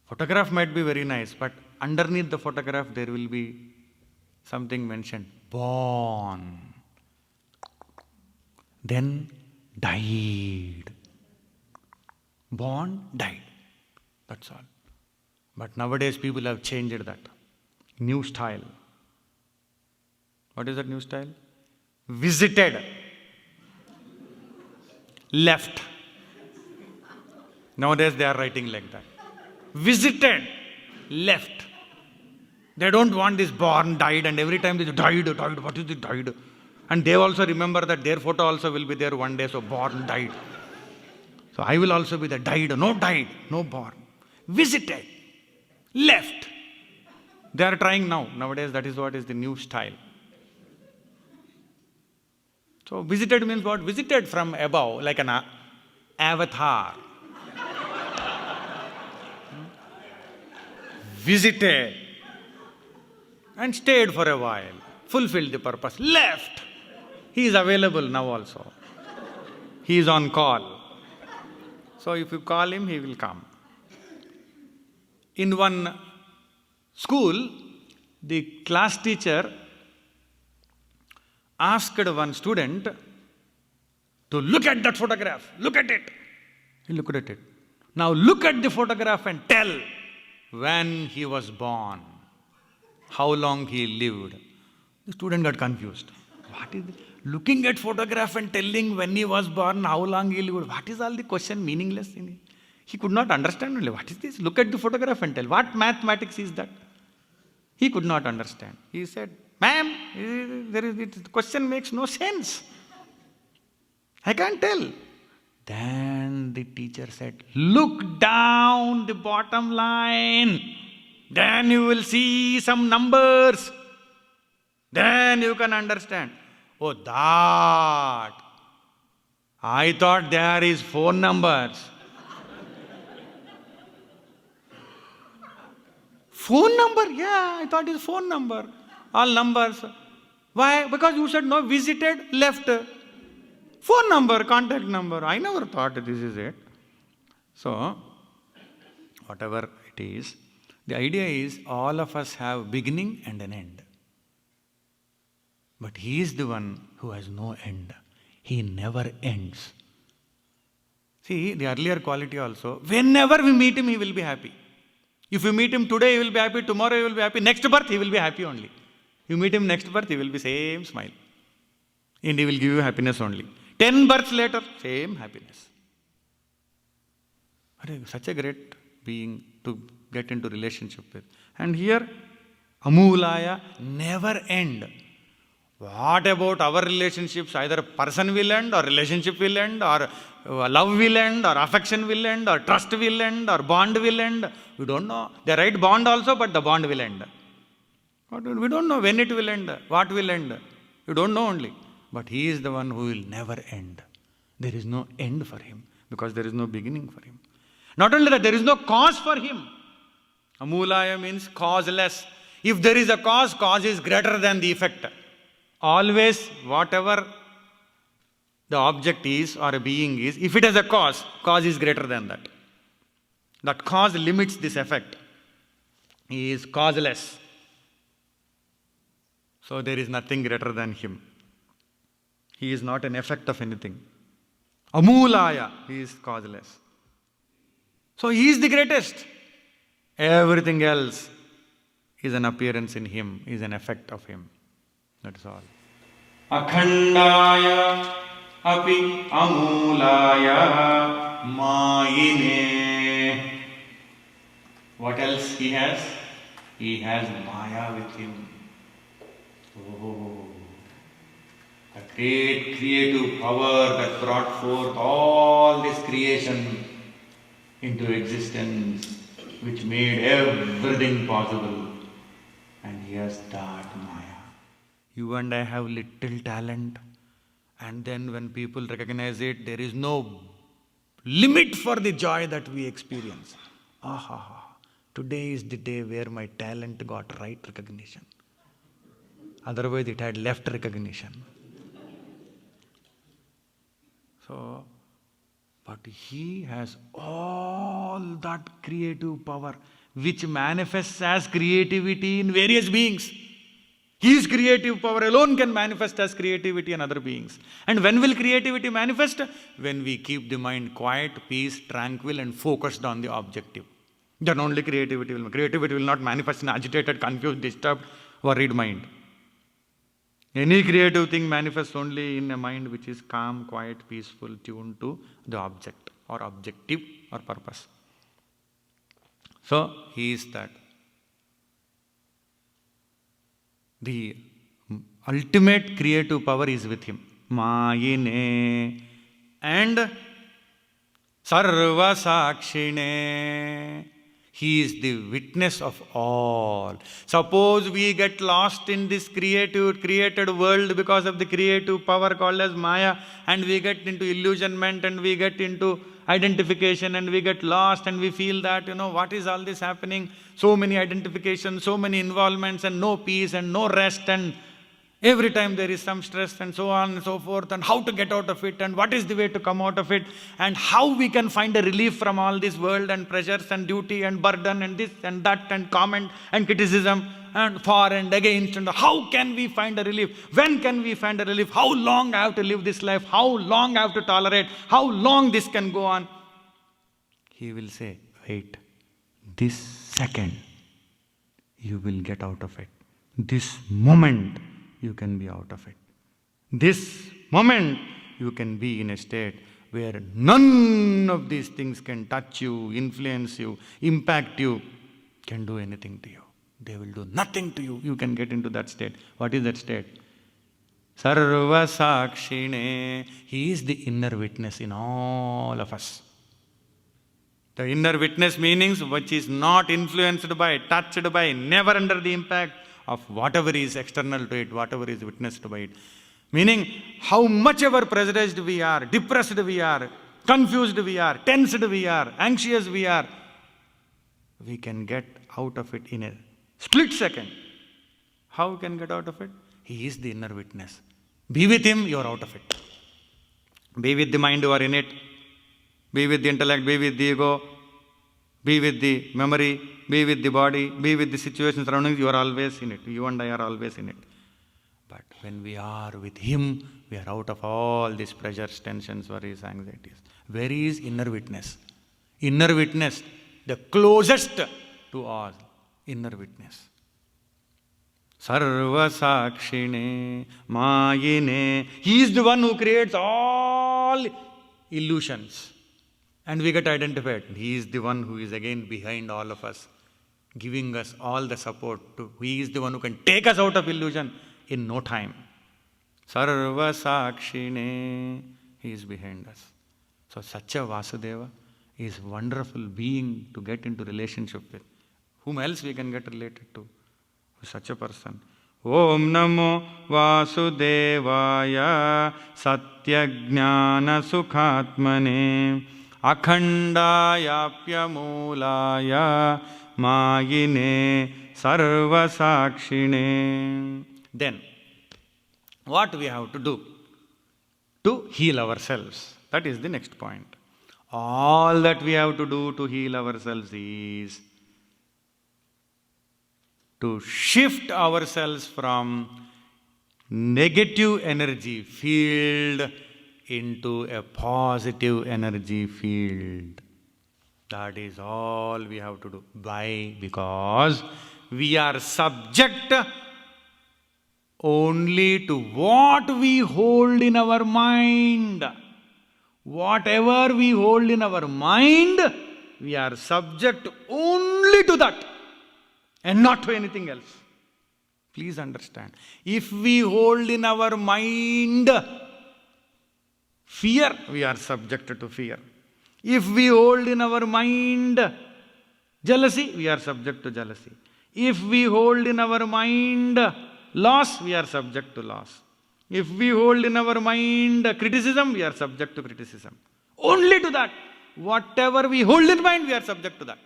Photograph might be very nice, but underneath the photograph there will be something mentioned. Born. Then died. Born, died. That's all. But nowadays people have changed that. New style. What is that new style? Visited. Left. Nowadays they are writing like that. Visited. Left. They don't want this born, died, and every time they died. What is the died? And they also remember that their photo also will be there one day. So born, died. So I will also be there. Died, no born. Visited. Left. They are trying now. Nowadays that is what is the new style. So visited means what? Visited from above, like an avatar. Visited. And stayed for a while. Fulfilled the purpose. Left. He is available now also. He is on call. So if you call him, he will come. In one school, the class teacher asked one student to look at that photograph. Look at it. He looked at it. Now look at the photograph and tell when he was born, how long he lived. The student got confused. What is this? Looking at photograph and telling when he was born, how long he lived. What is all the question meaningless in it? He could not understand only. What is this? Look at the photograph and tell. What mathematics is that? He could not understand. He said, ma'am, the question makes no sense. I can't tell. Then the teacher said, look down the bottom line. Then you will see some numbers. Then you can understand. Oh, that. I thought there is phone numbers. Phone number? Yeah, I thought it's phone number. All numbers. Why? Because you said no, visited, left. Phone number, contact number. I never thought this is it. So, whatever it is, the idea is all of us have beginning and an end. But he is the one who has no end. He never ends. See, the earlier quality also, whenever we meet him, he will be happy. If you meet him today, he will be happy. Tomorrow, he will be happy. Next birth, he will be happy only. You meet him next birth, he will be same smile. And he will give you happiness only. 10 births later, same happiness. Such a great being to get into relationship with. And here, Amulaya, never end. What about our relationships? Either a person will end, or relationship will end, or love will end, or affection will end, or trust will end, or bond will end. We don't know. They write bond also, but the bond will end. We don't know when it will end, what will end. We don't know only. But He is the one who will never end. There is no end for Him, because there is no beginning for Him. Not only that, there is no cause for Him. Amulaya means causeless. If there is a cause, cause is greater than the effect. Always, whatever the object is or a being is, if it has a cause, cause is greater than that. That cause limits this effect. He is causeless. So there is nothing greater than Him. He is not an effect of anything. Amulaya, He is causeless. So He is the greatest. Everything else is an appearance in Him, is an effect of Him. That's all. Akhandaya api amulaya mayine. What else He has? He has Maya with Him. Oh, the great creative power that brought forth all this creation into existence, which made everything possible. And He has that Maya. You and I have little talent, and then when people recognize it, there is no limit for the joy that we experience. Aha, today is the day where my talent got right recognition. Otherwise it had left recognition. So, but He has all that creative power which manifests as creativity in various beings. His creative power alone can manifest as creativity in other beings. And when will creativity manifest? When we keep the mind quiet, peace, tranquil, and focused on the objective. Then only creativity will. Creativity will not manifest in agitated, confused, disturbed, worried mind. Any creative thing manifests only in a mind which is calm, quiet, peaceful, tuned to the object or objective or purpose. So, He is that. The ultimate creative power is with Him. Mayine and Sarva Sakshine. He is the witness of all. Suppose we get lost in this created world because of the creative power called as Maya, and we get into illusionment, and we get into identification, and we get lost, and we feel that, what is all this happening? So many identifications, so many involvements, and no peace, and no rest, and every time there is some stress, and so on and so forth, and how to get out of it, and what is the way to come out of it, and how we can find a relief from all this world, and pressures, and duty, and burden, and this, and that, and comment, and criticism, and for and against, and how can we find a relief? When can we find a relief? How long I have to live this life? How long I have to tolerate? How long this can go on? He will say, wait, this second you will get out of it. This moment you can be out of it. This moment you can be in a state where none of these things can touch you, influence you, impact you, can do anything to you. They will do nothing to you. You can get into that state. What is that state? Sarva Sakshine. He is the inner witness in all of us. The inner witness meanings which is not influenced by, touched by, never under the impact of whatever is external to it, whatever is witnessed by it. Meaning, how much ever pressurized we are, depressed we are, confused we are, tensed we are, anxious we are, we can get out of it in a split second. How we can get out of it? He is the inner witness. Be with Him, you are out of it. Be with the mind, you are in it. Be with the intellect, be with the ego, be with the memory, be with the body, be with the situation surroundings, you are always in it. You and I are always in it. But when we are with Him, we are out of all these pressures, tensions, worries, anxieties. Where is inner witness? Inner witness, the closest to all, inner witness. Sarva Sakshine Mayine. He is the one who creates all illusions. And we get identified. He is the one who is again behind all of us, giving us all the support. He is the one who can take us out of illusion in no time. Sarva Sakshine. He is behind us. So such a Vasudeva is wonderful being to get into relationship with. Whom else we can get related to? Such a person. Om Namo Vasudevaya Satyajnana Sukhatmane Akhandayapya Mulaya Mayine Sarva Sakshine. Then, what we have to do to heal ourselves? That is the next point. All that we have to do to heal ourselves is to shift ourselves from negative energy field into a positive energy field. That is all we have to do. Why? Because we are subject only to what we hold in our mind. Whatever we hold in our mind, we are subject only to that and not to anything else. Please understand. If we hold in our mind fear, we are subject to fear. If we hold in our mind jealousy, we are subject to jealousy. If we hold in our mind loss, we are subject to loss. If we hold in our mind criticism, we are subject to criticism. Only to that. Whatever we hold in mind, we are subject to that.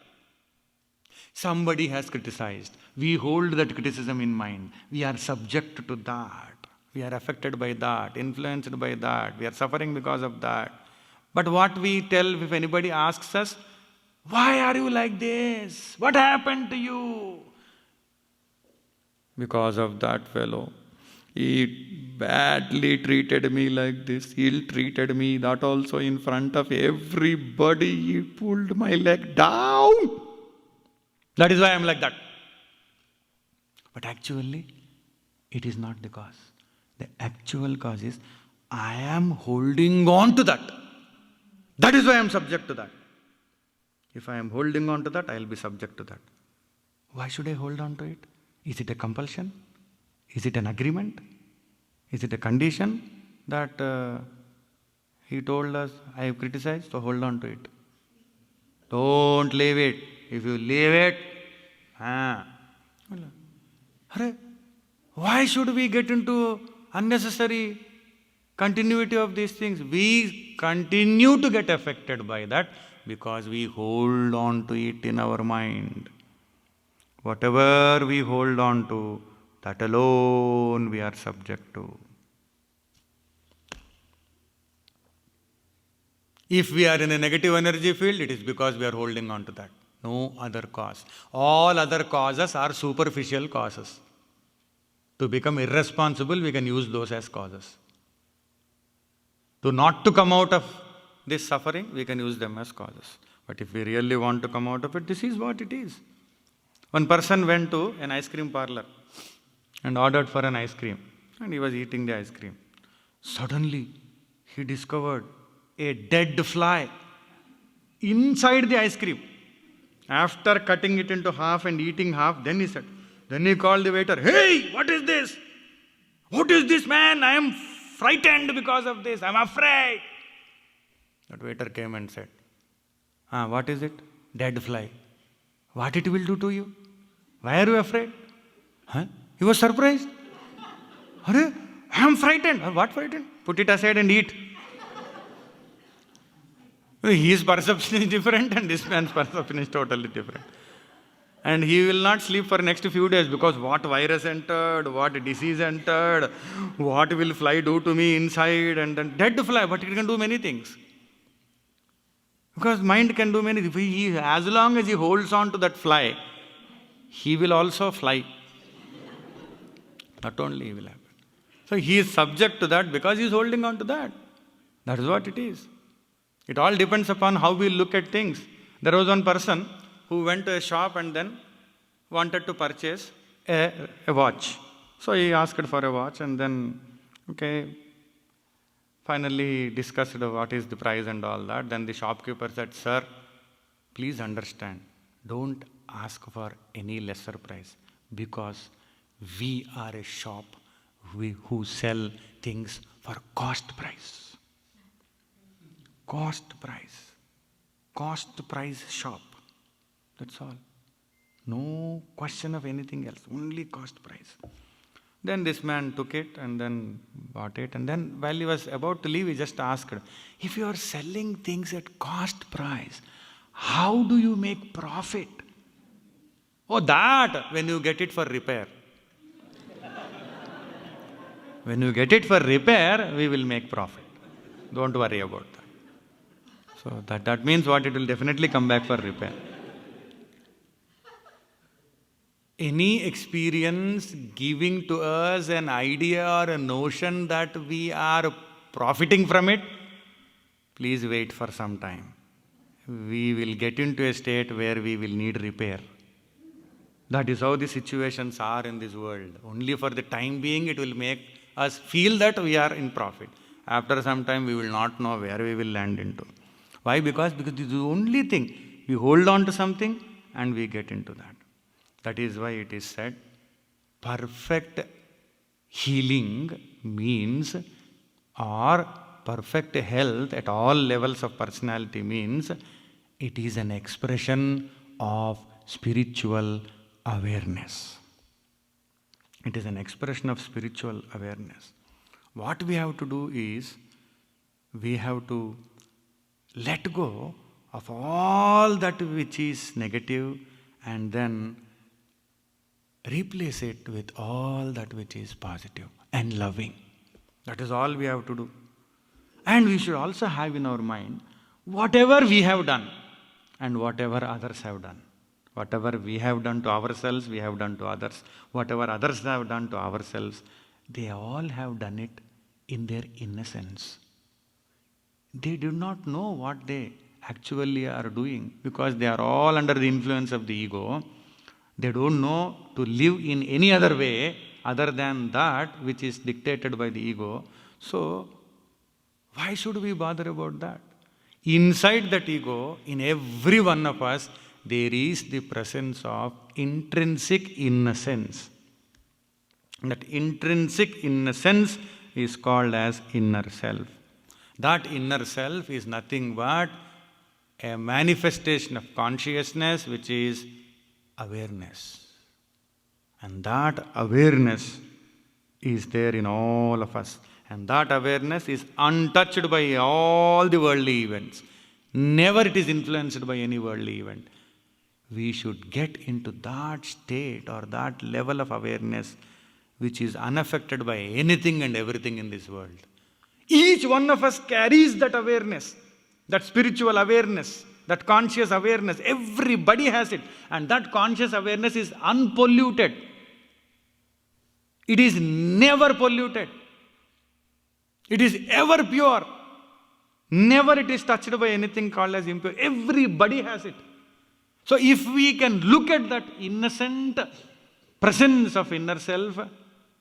Somebody has criticized. We hold that criticism in mind. We are subject to that. We are affected by that, influenced by that. We are suffering because of that. But what we tell if anybody asks us, why are you like this? What happened to you? Because of that fellow. He badly treated me like this. He treated me that also in front of everybody. He pulled my leg down. That is why I am like that. But actually, it is not the cause. The actual cause is I am holding on to that. That is why I am subject to that. If I am holding on to that, I will be subject to that. Why should I hold on to it? Is it a compulsion? Is it an agreement? Is it a condition that he told us, I have criticized, so hold on to it. Don't leave it. If you leave it, why should we get into unnecessary continuity of these things? We continue to get affected by that because we hold on to it in our mind. Whatever we hold on to, that alone we are subject to. If we are in a negative energy field, it is because we are holding on to that. No other cause. All other causes are superficial causes. To become irresponsible, we can use those as causes. Not to come out of this suffering, we can use them as causes. But if we really want to come out of it, this is what it is. One person went to an ice cream parlor and ordered for an ice cream. And he was eating the ice cream. Suddenly, he discovered a dead fly inside the ice cream. After cutting it into half and eating half, then he called the waiter, hey, what is this? What is this, man? I am frightened because of this. I am afraid. That waiter came and said, what is it? Dead fly. What it will do to you? Why are you afraid? He was surprised. I am frightened. What frightened? Put it aside and eat. His perception is different and this man's perception is totally different. And he will not sleep for next few days because what virus entered, what disease entered, what will fly do to me inside, and then dead fly, but it can do many things. Because mind can do many things. As long as he holds on to that fly, he will also fly. Not only he will happen. So he is subject to that because he is holding on to that. That is what it is. It all depends upon how we look at things. There was one person who went to a shop and then wanted to purchase a watch. So he asked for a watch and then, finally discussed what is the price and all that. Then the shopkeeper said, sir, please understand, don't ask for any lesser price because we are a shop who sell things for cost price. Cost price. Cost price shop. That's all. No question of anything else. Only cost price. Then this man took it and then bought it. And then while he was about to leave, he just asked, if you are selling things at cost price, how do you make profit? Oh, that when you get it for repair. When you get it for repair, we will make profit. Don't worry about that. So that means what? It will definitely come back for repair. Any experience giving to us an idea or a notion that we are profiting from it, please wait for some time. We will get into a state where we will need repair. That is how the situations are in this world. Only for the time being it will make us feel that we are in profit. After some time we will not know where we will land into. Why? Because this is the only thing. We hold on to something and we get into that. That is why it is said, perfect healing means, or perfect health at all levels of personality means, it is an expression of spiritual awareness. It is an expression of spiritual awareness. What we have to do is, we have to let go of all that which is negative and then replace it with all that which is positive and loving. That is all we have to do. And we should also have in our mind, whatever we have done and whatever others have done. Whatever we have done to ourselves, we have done to others. Whatever others have done to ourselves, they all have done it in their innocence. They do not know what they actually are doing because they are all under the influence of the ego. They don't know to live in any other way other than that which is dictated by the ego. So, why should we bother about that? Inside that ego, in every one of us, there is the presence of intrinsic innocence. That intrinsic innocence is called as inner self. That inner self is nothing but a manifestation of consciousness, which is awareness. And that awareness is there in all of us. And that awareness is untouched by all the worldly events. Never it is influenced by any worldly event. We should get into that state or that level of awareness which is unaffected by anything and everything in this world. Each one of us carries that awareness, that spiritual awareness, that conscious awareness. Everybody has it. And that conscious awareness is unpolluted. It is never polluted. It is ever pure. Never it is touched by anything called as impure. Everybody has it. So if we can look at that innocent presence of inner self,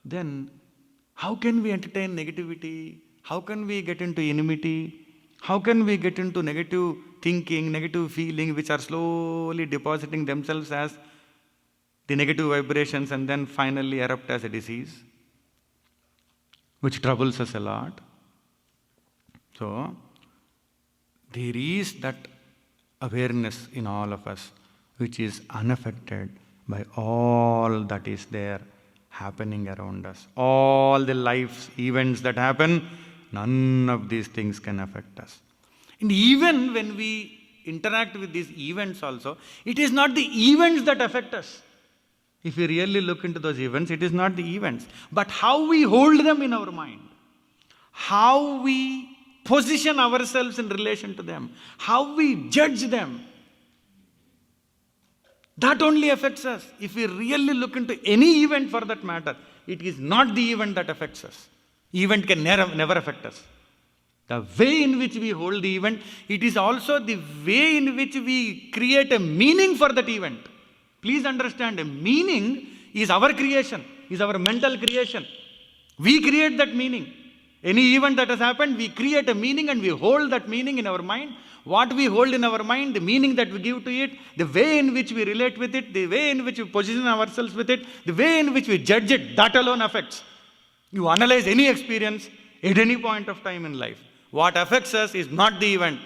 then how can we entertain negativity? How can we get into enmity? How can we get into negative thinking, negative feeling, which are slowly depositing themselves as the negative vibrations and then finally erupt as a disease, which troubles us a lot? So, there is that awareness in all of us, which is unaffected by all that is there happening around us. All the life's events that happen, none of these things can affect us. And even when we interact with these events also, it is not the events that affect us. If we really look into those events, it is not the events, but how we hold them in our mind, how we position ourselves in relation to them, how we judge them. That only affects us. If we really look into any event for that matter, it is not the event that affects us. Event can never affect us. The way in which we hold the event, it is also the way in which we create a meaning for that event. Please understand, a meaning is our creation, is our mental creation. We create that meaning. Any event that has happened, we create a meaning and we hold that meaning in our mind. What we hold in our mind, the meaning that we give to it, the way in which we relate with it, the way in which we position ourselves with it, the way in which we judge it, that alone affects. You analyze any experience at any point of time in life. What affects us is not the event.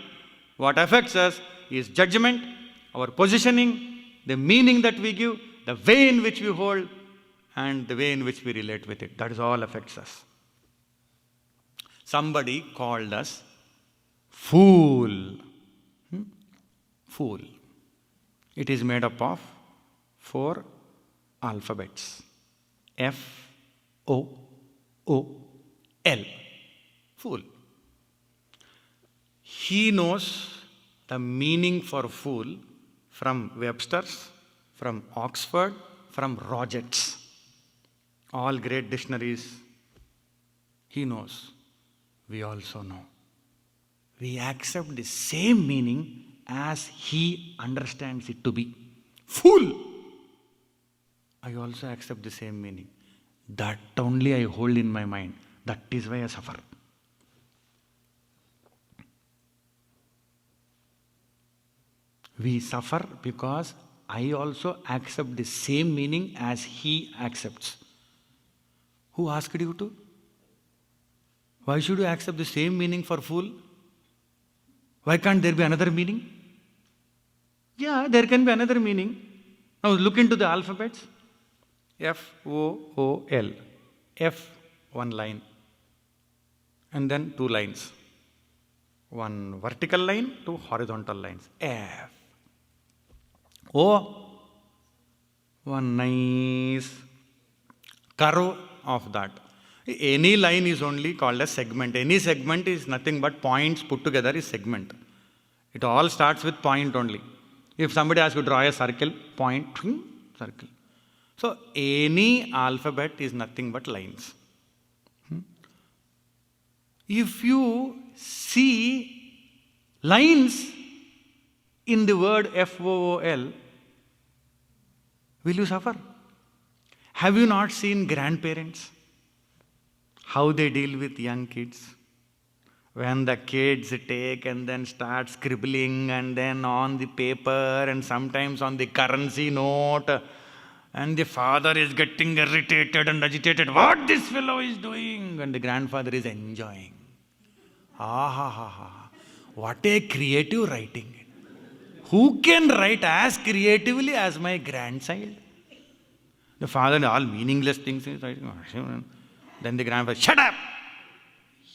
What affects us is judgment, our positioning, the meaning that we give, the way in which we hold, and the way in which we relate with it. That is all affects us. Somebody called us fool. Fool. It is made up of 4 alphabets. F-O-O-L. Fool. He knows the meaning for fool from Webster's, from Oxford, from Roget's. All great dictionaries. He knows. We also know. We accept the same meaning as he understands it to be. Fool! I also accept the same meaning. That only I hold in my mind. That is why I suffer. We suffer because I also accept the same meaning as he accepts. Who asked you to? Why should you accept the same meaning for fool? Why can't there be another meaning? Yeah, there can be another meaning. Now look into the alphabets. F-O-O-L. F, 1 line. And then 2 lines. 1 vertical line, 2 horizontal lines. F. O, 1 nice curve of that. Any line is only called a segment. Any segment is nothing but points put together is segment. It all starts with point only. If somebody asks you to draw a circle, point, circle. So any alphabet is nothing but lines. If you see lines in the word F-O-O-L, will you suffer? Have you not seen grandparents? How they deal with young kids? When the kids take and then start scribbling and then on the paper and sometimes on the currency note, and the father is getting irritated and agitated. What this fellow is doing? And the grandfather is enjoying. What a creative writing. Who can write as creatively as my grandchild? The father, all meaningless things. Then the grandfather, shut up!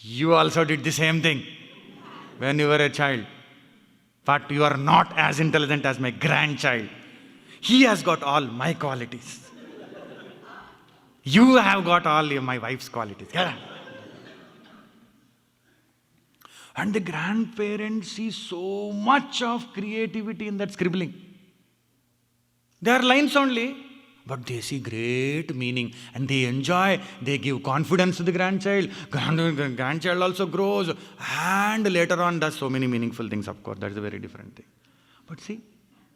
You also did the same thing when you were a child. But you are not as intelligent as my grandchild. He has got all my qualities. You have got all my wife's qualities. Yeah. And the grandparents see so much of creativity in that scribbling. They are lines only, but they see great meaning and they enjoy. They give confidence to the grandchild. Grandchild also grows and later on does so many meaningful things, of course. That's a very different thing. But see,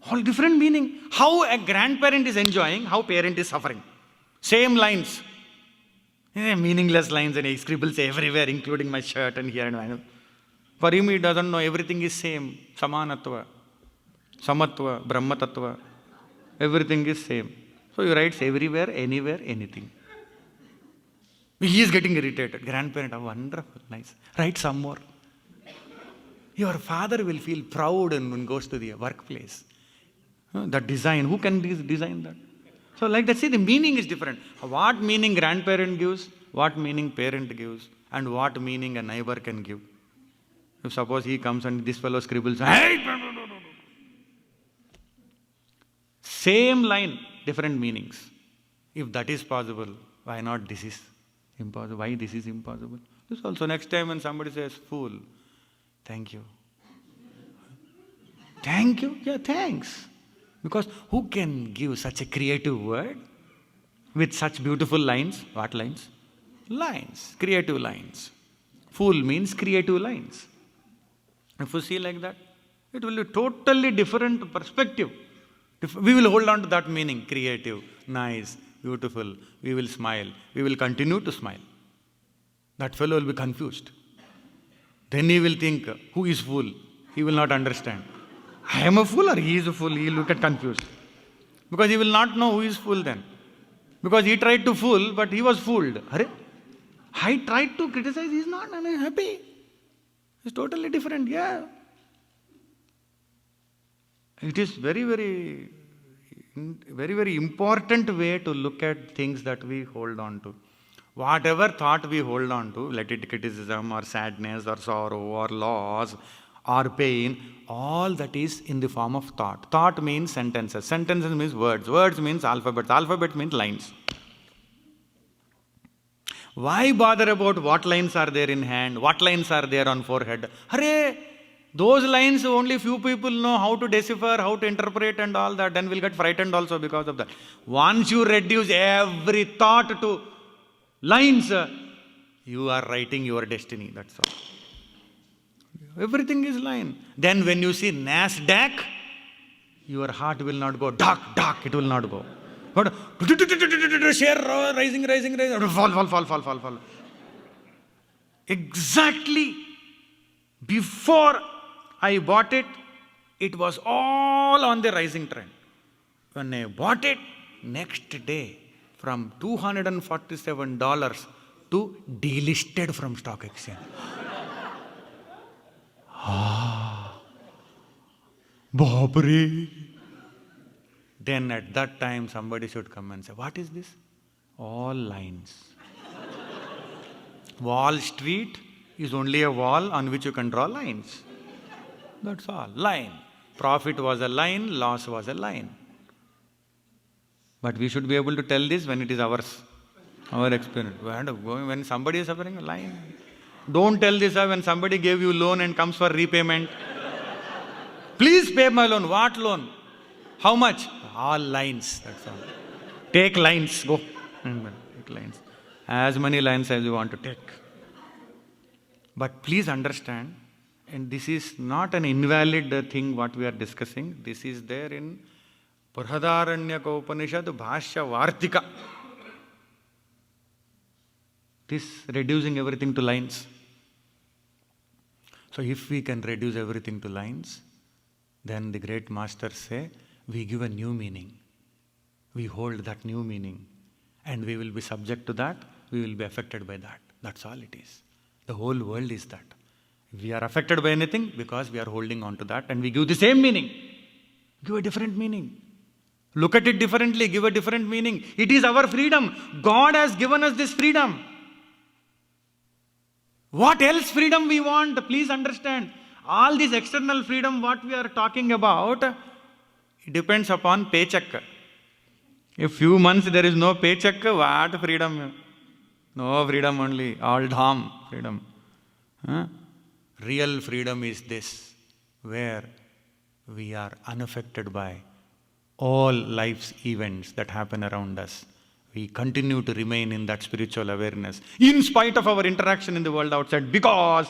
all different meaning. How a grandparent is enjoying, how parent is suffering. Same lines. Meaningless lines and he scribbles everywhere, including my shirt and here and there. For him, he doesn't know everything is same. Samanatva, Samatva, Brahmatattva. Everything is same. So he writes everywhere, anywhere, anything. He is getting irritated. Grandparent, wonderful, nice. Write some more. Your father will feel proud when he goes to the workplace. That design, who can design that? So like that, see, the meaning is different. What meaning grandparent gives, what meaning parent gives, and what meaning a neighbor can give. If suppose he comes and this fellow scribbles, hey! Same line, different meanings. If that is possible, why not this is impossible? Why this is impossible? This also next time when somebody says, fool, thank you. Thank you? Yeah, thanks. Because who can give such a creative word with such beautiful lines? What lines? Lines, creative lines. Fool means creative lines. If you see like that, it will be totally different perspective. We will hold on to that meaning, creative, nice, beautiful. We will smile. We will continue to smile. That fellow will be confused. Then he will think, who is fool? He will not understand. I am a fool or he is a fool? He will look at confused. Because he will not know who is fool then. Because he tried to fool, but he was fooled. I tried to criticize, he's not happy. It's totally different, yeah. It is very, very important way to look at things that we hold on to. Whatever thought we hold on to, let it criticism or sadness or sorrow or loss or pain, all that is in the form of thought. Thought means sentences. Sentences means words. Words means alphabets. Alphabet means lines. Why bother about what lines are there in hand, what lines are there on forehead? Hare, those lines only few people know how to decipher, how to interpret and all that. Then we'll get frightened also because of that. Once you reduce every thought to lines, you are writing your destiny, that's all. Everything is line. Then when you see Nasdaq, your heart will not go dark, it will not go. But share rising, fall. Exactly before I bought it, it was all on the rising trend. When I bought it, next day, from $247 to delisted from stock exchange. Bapre. Then at that time somebody should come and say, what is this? All lines. Wall Street is only a wall on which you can draw lines. That's all. Line. Profit was a line, loss was a line. But we should be able to tell this when it is ours, our experience. When somebody is suffering, a line. Don't tell this when somebody gave you loan and comes for repayment. Please pay my loan. What loan? How much? All lines. That's all. Take lines. Go. Take lines. As many lines as you want to take. But please understand, and this is not an invalid thing what we are discussing. This is there in Brihadaranyaka Upanishad Bhashya Vartika. This reducing everything to lines. So if we can reduce everything to lines, then the great masters say, we give a new meaning. We hold that new meaning. And we will be subject to that, we will be affected by that. That's all it is. The whole world is that. We are affected by anything because we are holding on to that and we give the same meaning. Give a different meaning. Look at it differently, give a different meaning. It is our freedom. God has given us this freedom. What else freedom we want? Please understand. All this external freedom what we are talking about, it depends upon paycheck. If few months there is no paycheck, what freedom? No freedom only, all dham freedom. Real freedom is this, where we are unaffected by all life's events that happen around us. We continue to remain in that spiritual awareness, in spite of our interaction in the world outside, because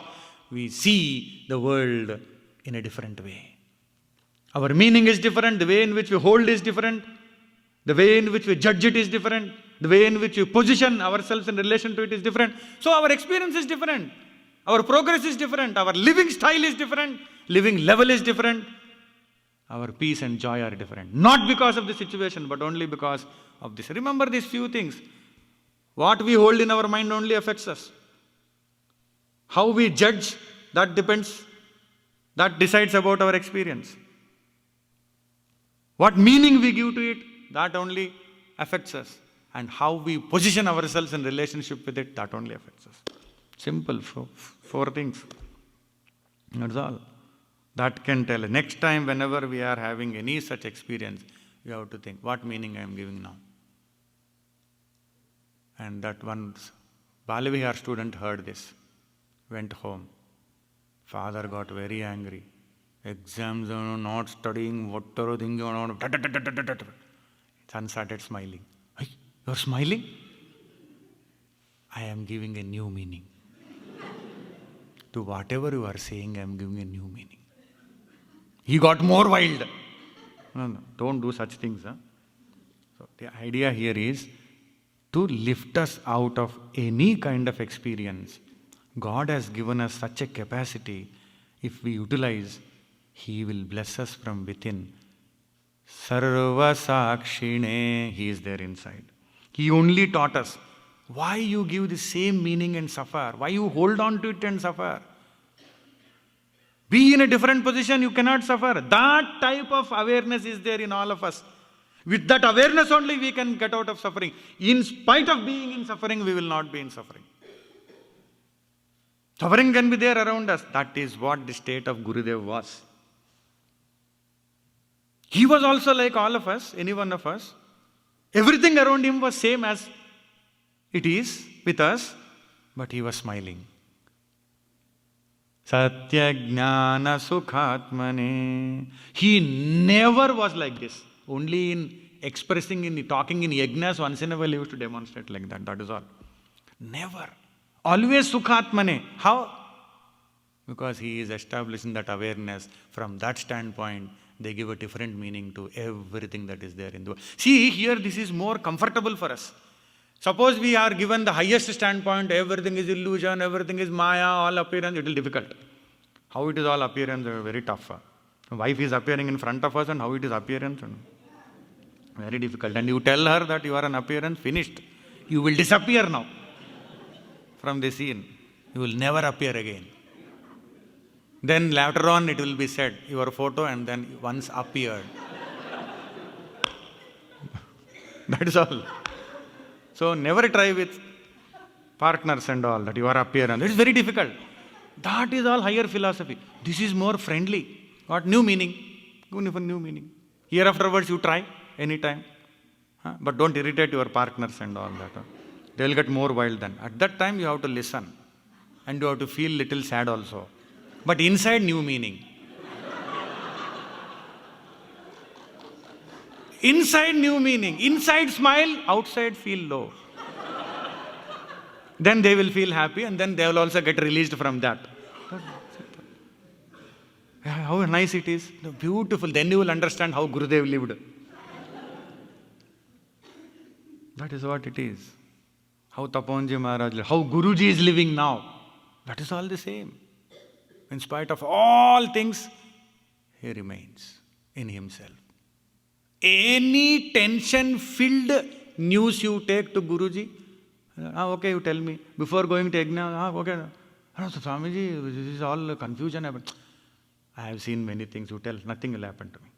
we see the world in a different way. Our meaning is different, the way in which we hold is different, the way in which we judge it is different, the way in which we position ourselves in relation to it is different. So our experience is different, our progress is different, our living style is different, living level is different, our peace and joy are different. Not because of the situation, but only because of this. Remember these few things. What we hold in our mind only affects us. How we judge, that depends, that decides about our experience. What meaning we give to it, that only affects us. And how we position ourselves in relationship with it, that only affects us. Simple, four things. That's all. That can tell. Next time, whenever we are having any such experience, we have to think, what meaning I am giving now? And that one Balavihar student heard this, went home. Father got very angry. Exams, not studying, whatever thing, son started smiling. Hey, you're smiling? I am giving a new meaning. To whatever you are saying, I am giving a new meaning. He got more wild. No, don't do such things. So the idea here is to lift us out of any kind of experience. God has given us such a capacity. If we utilize, He will bless us from within. Sarva Sakshine, He is there inside. He only taught us Why you give the same meaning and suffer? Why you hold on to it and suffer? Be in a different position, you cannot suffer. That type of awareness is there in all of us. With that awareness only we can get out of suffering. In spite of being in suffering, we will not be in suffering. Suffering can be there around us. That is what the state of Gurudev was. He was also like all of us, any one of us. Everything around him was same as it is with us, but he was smiling. Satya Jnana Sukhatmane. He never was like this. Only in expressing, in talking in yajnas, once in a while he used to demonstrate like that. That is all. Never. Always Sukhatmane. How? Because he is establishing that awareness. From that standpoint, they give a different meaning to everything that is there in the world. See, here this is more comfortable for us. Suppose we are given the highest standpoint, everything is illusion, everything is Maya, all appearance, it will be difficult. How it is all appearance, very tough. Wife is appearing in front of us and how it is appearance, very difficult. And you tell her that you are an appearance, finished. You will disappear now from the scene. You will never appear again. Then later on it will be said, your photo and then once appeared. That is all. So never try with partners and all that you are appearance. It is very difficult. That is all higher philosophy. This is more friendly. What new meaning? New meaning. Here afterwards you try anytime. But don't irritate your partners and all that. They will get more wild then. At that time you have to listen. And you have to feel little sad also. But inside new meaning. Inside new meaning. Inside smile, outside feel low. Then they will feel happy and then they will also get released from that. How nice it is. Beautiful. Then you will understand how Gurudev lived. That is what it is. How Taponji Maharaj lived. How Guruji is living now. That is all the same. In spite of all things, he remains in himself. Any tension-filled news you take to Guruji, okay, you tell me. Before going to Yajna, okay. So, Swamiji, this is all confusion. I have seen many things you tell, nothing will happen to me.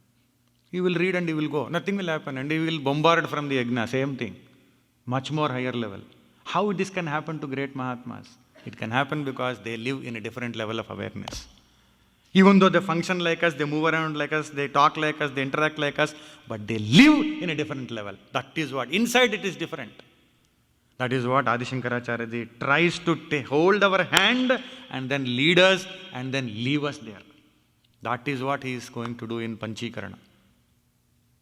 He will read and he will go, nothing will happen. And he will bombard from the Yajna, same thing. Much more higher level. How this can happen to great Mahatmas? It can happen because they live in a different level of awareness. Even though they function like us, they move around like us, they talk like us, they interact like us, but they live in a different level. That is what. Inside it is different. That is what Adi Shankaracharya ji tries to hold our hand and then lead us and then leave us there. That is what he is going to do in Panchikarana.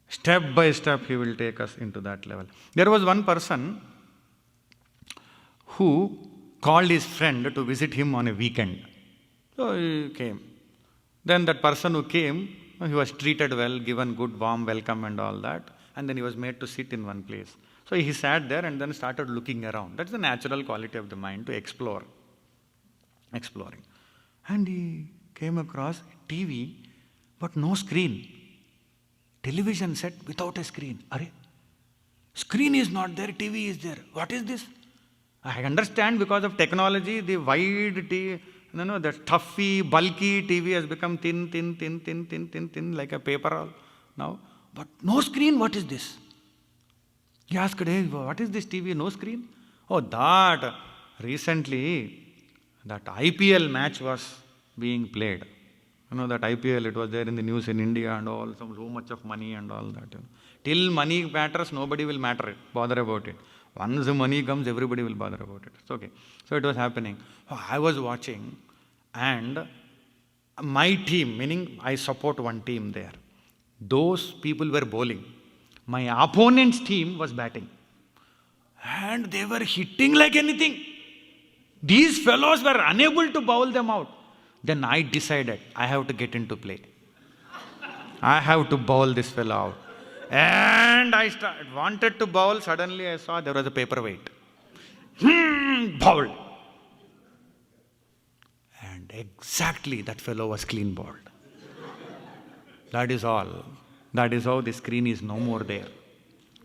Step by step he will take us into that level. There was one person who called his friend to visit him on a weekend. So he came. Then that person who came, he was treated well, given good warm welcome and all that. And then he was made to sit in one place. So he sat there and then started looking around. That's the natural quality of the mind, to explore. Exploring. And he came across TV, but no screen. Television set without a screen. Arey, screen is not there, TV is there. What is this? I understand because of technology, the wide TV, the stuffy, bulky TV has become thin, like a paper now. But no screen, what is this? He asked, hey, what is this TV, no screen? Oh, that. Recently, that IPL match was being played. That IPL, it was there in the news in India and all, so much of money and all that. Till money matters, nobody will bother about it. Once the money comes, everybody will bother about it. It's okay. So it was happening. I was watching and my team, meaning I support one team there. Those people were bowling. My opponent's team was batting. And they were hitting like anything. These fellows were unable to bowl them out. Then I decided I have to get into play. I have to bowl this fellow out. And I wanted to bowl. Suddenly I saw there was a paperweight. Bowled. And exactly that fellow was clean bowled. That is all. That is how the screen is no more there.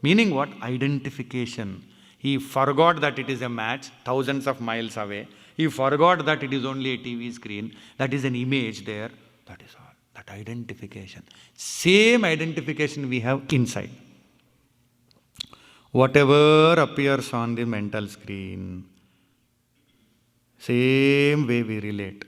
Meaning what? Identification. He forgot that it is a match thousands of miles away. He forgot that it is only a TV screen. That is an image there. That is all. That identification. Same identification we have inside. Whatever appears on the mental screen, same way we relate.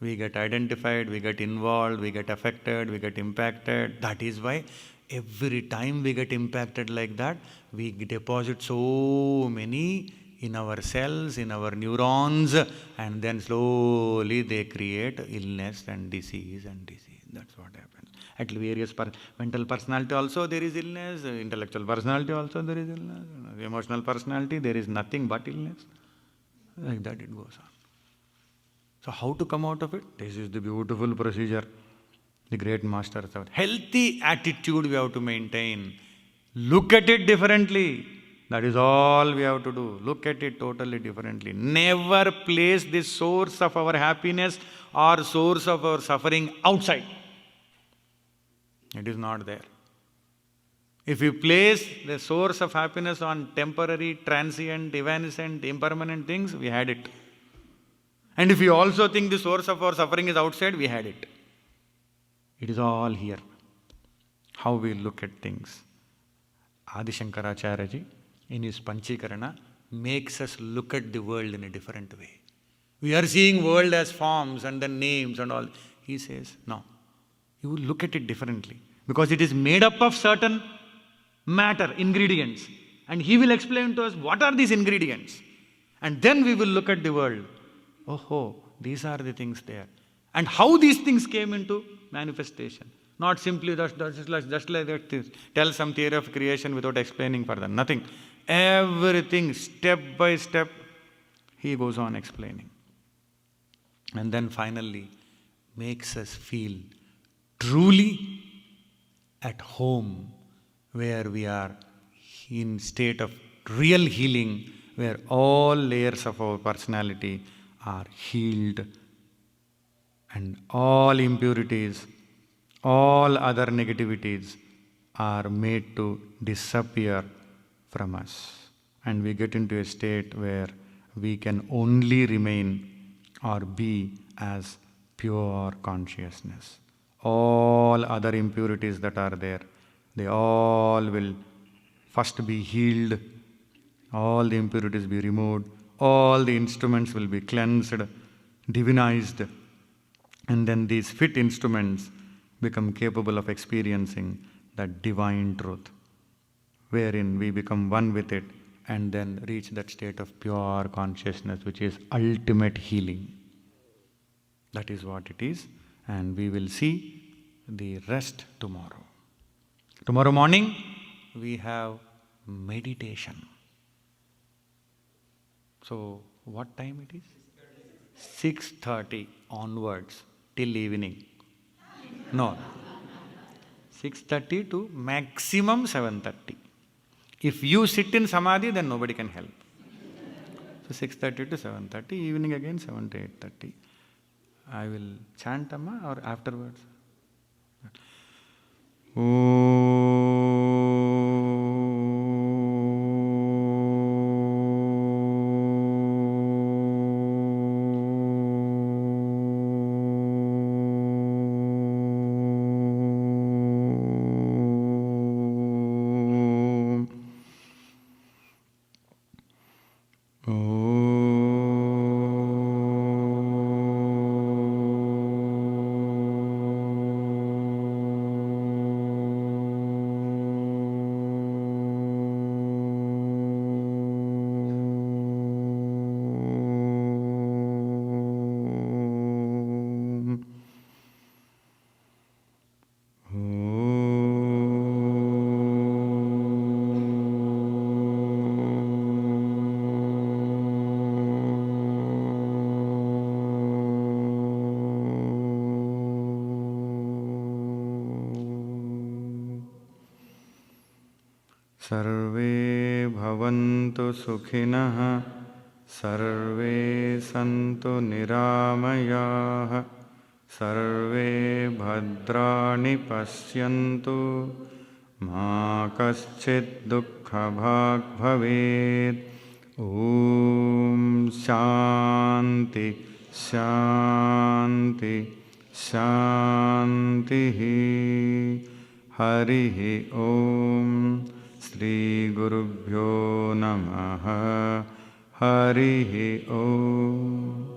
We get identified, we get involved, we get affected, we get impacted. That is why every time we get impacted like that, we deposit so many in our cells, in our neurons, and then slowly they create illness and disease and disease. That's what happens. At various mental personality also there is illness, intellectual personality also there is illness, emotional personality there is nothing but illness. Like that it goes on. So how to come out of it? This is the beautiful procedure. The great masters have. Healthy attitude we have to maintain. Look at it differently. That is all we have to do. Look at it totally differently. Never place the source of our happiness or source of our suffering outside. It is not there. If you place the source of happiness on temporary, transient, evanescent, impermanent things, we had it. And if you also think the source of our suffering is outside, we had it. It is all here. How we look at things. Adi Shankaracharya in his Panchikarana makes us look at the world in a different way. We are seeing world as forms and then names and all. He says, no, you will look at it differently. Because it is made up of certain matter, ingredients. And he will explain to us what are these ingredients. And then we will look at the world. Oh, these are the things there. And how these things came into manifestation. Not simply just like that, tell some theory of creation without explaining further. Nothing. Everything, step by step, he goes on explaining. And then finally, makes us feel truly at home, where we are in state of real healing, where all layers of our personality are healed and all impurities, all other negativities are made to disappear from us. And we get into a state where we can only remain or be as pure consciousness. All other impurities that are there, they all will first be healed, all the impurities be removed, all the instruments will be cleansed, divinized, and then these fit instruments become capable of experiencing that divine truth, wherein we become one with it and then reach that state of pure consciousness, which is ultimate healing. That is what it is, and we will see the rest tomorrow. Tomorrow morning, we have meditation. So, what time it is? 6:30 onwards till evening. No. 6:30 to maximum 7:30. If you sit in samadhi, then nobody can help. So 6:30 to 7:30, evening again 7 to 8:30. I will chant Amma or afterwards? सर्वे भवन्तु सुखिनः, सर्वे सन्तु निरामयाः, सर्वे भद्राणि पश्यन्तु, मा कश्चित् दुःखभाग् दुःखभाग् भवेत्। ॐ शान्ति शान्ति शान्तिः। हरिः ॐ। श्रीगुरुभ्यो नमः। हरिः ॐ।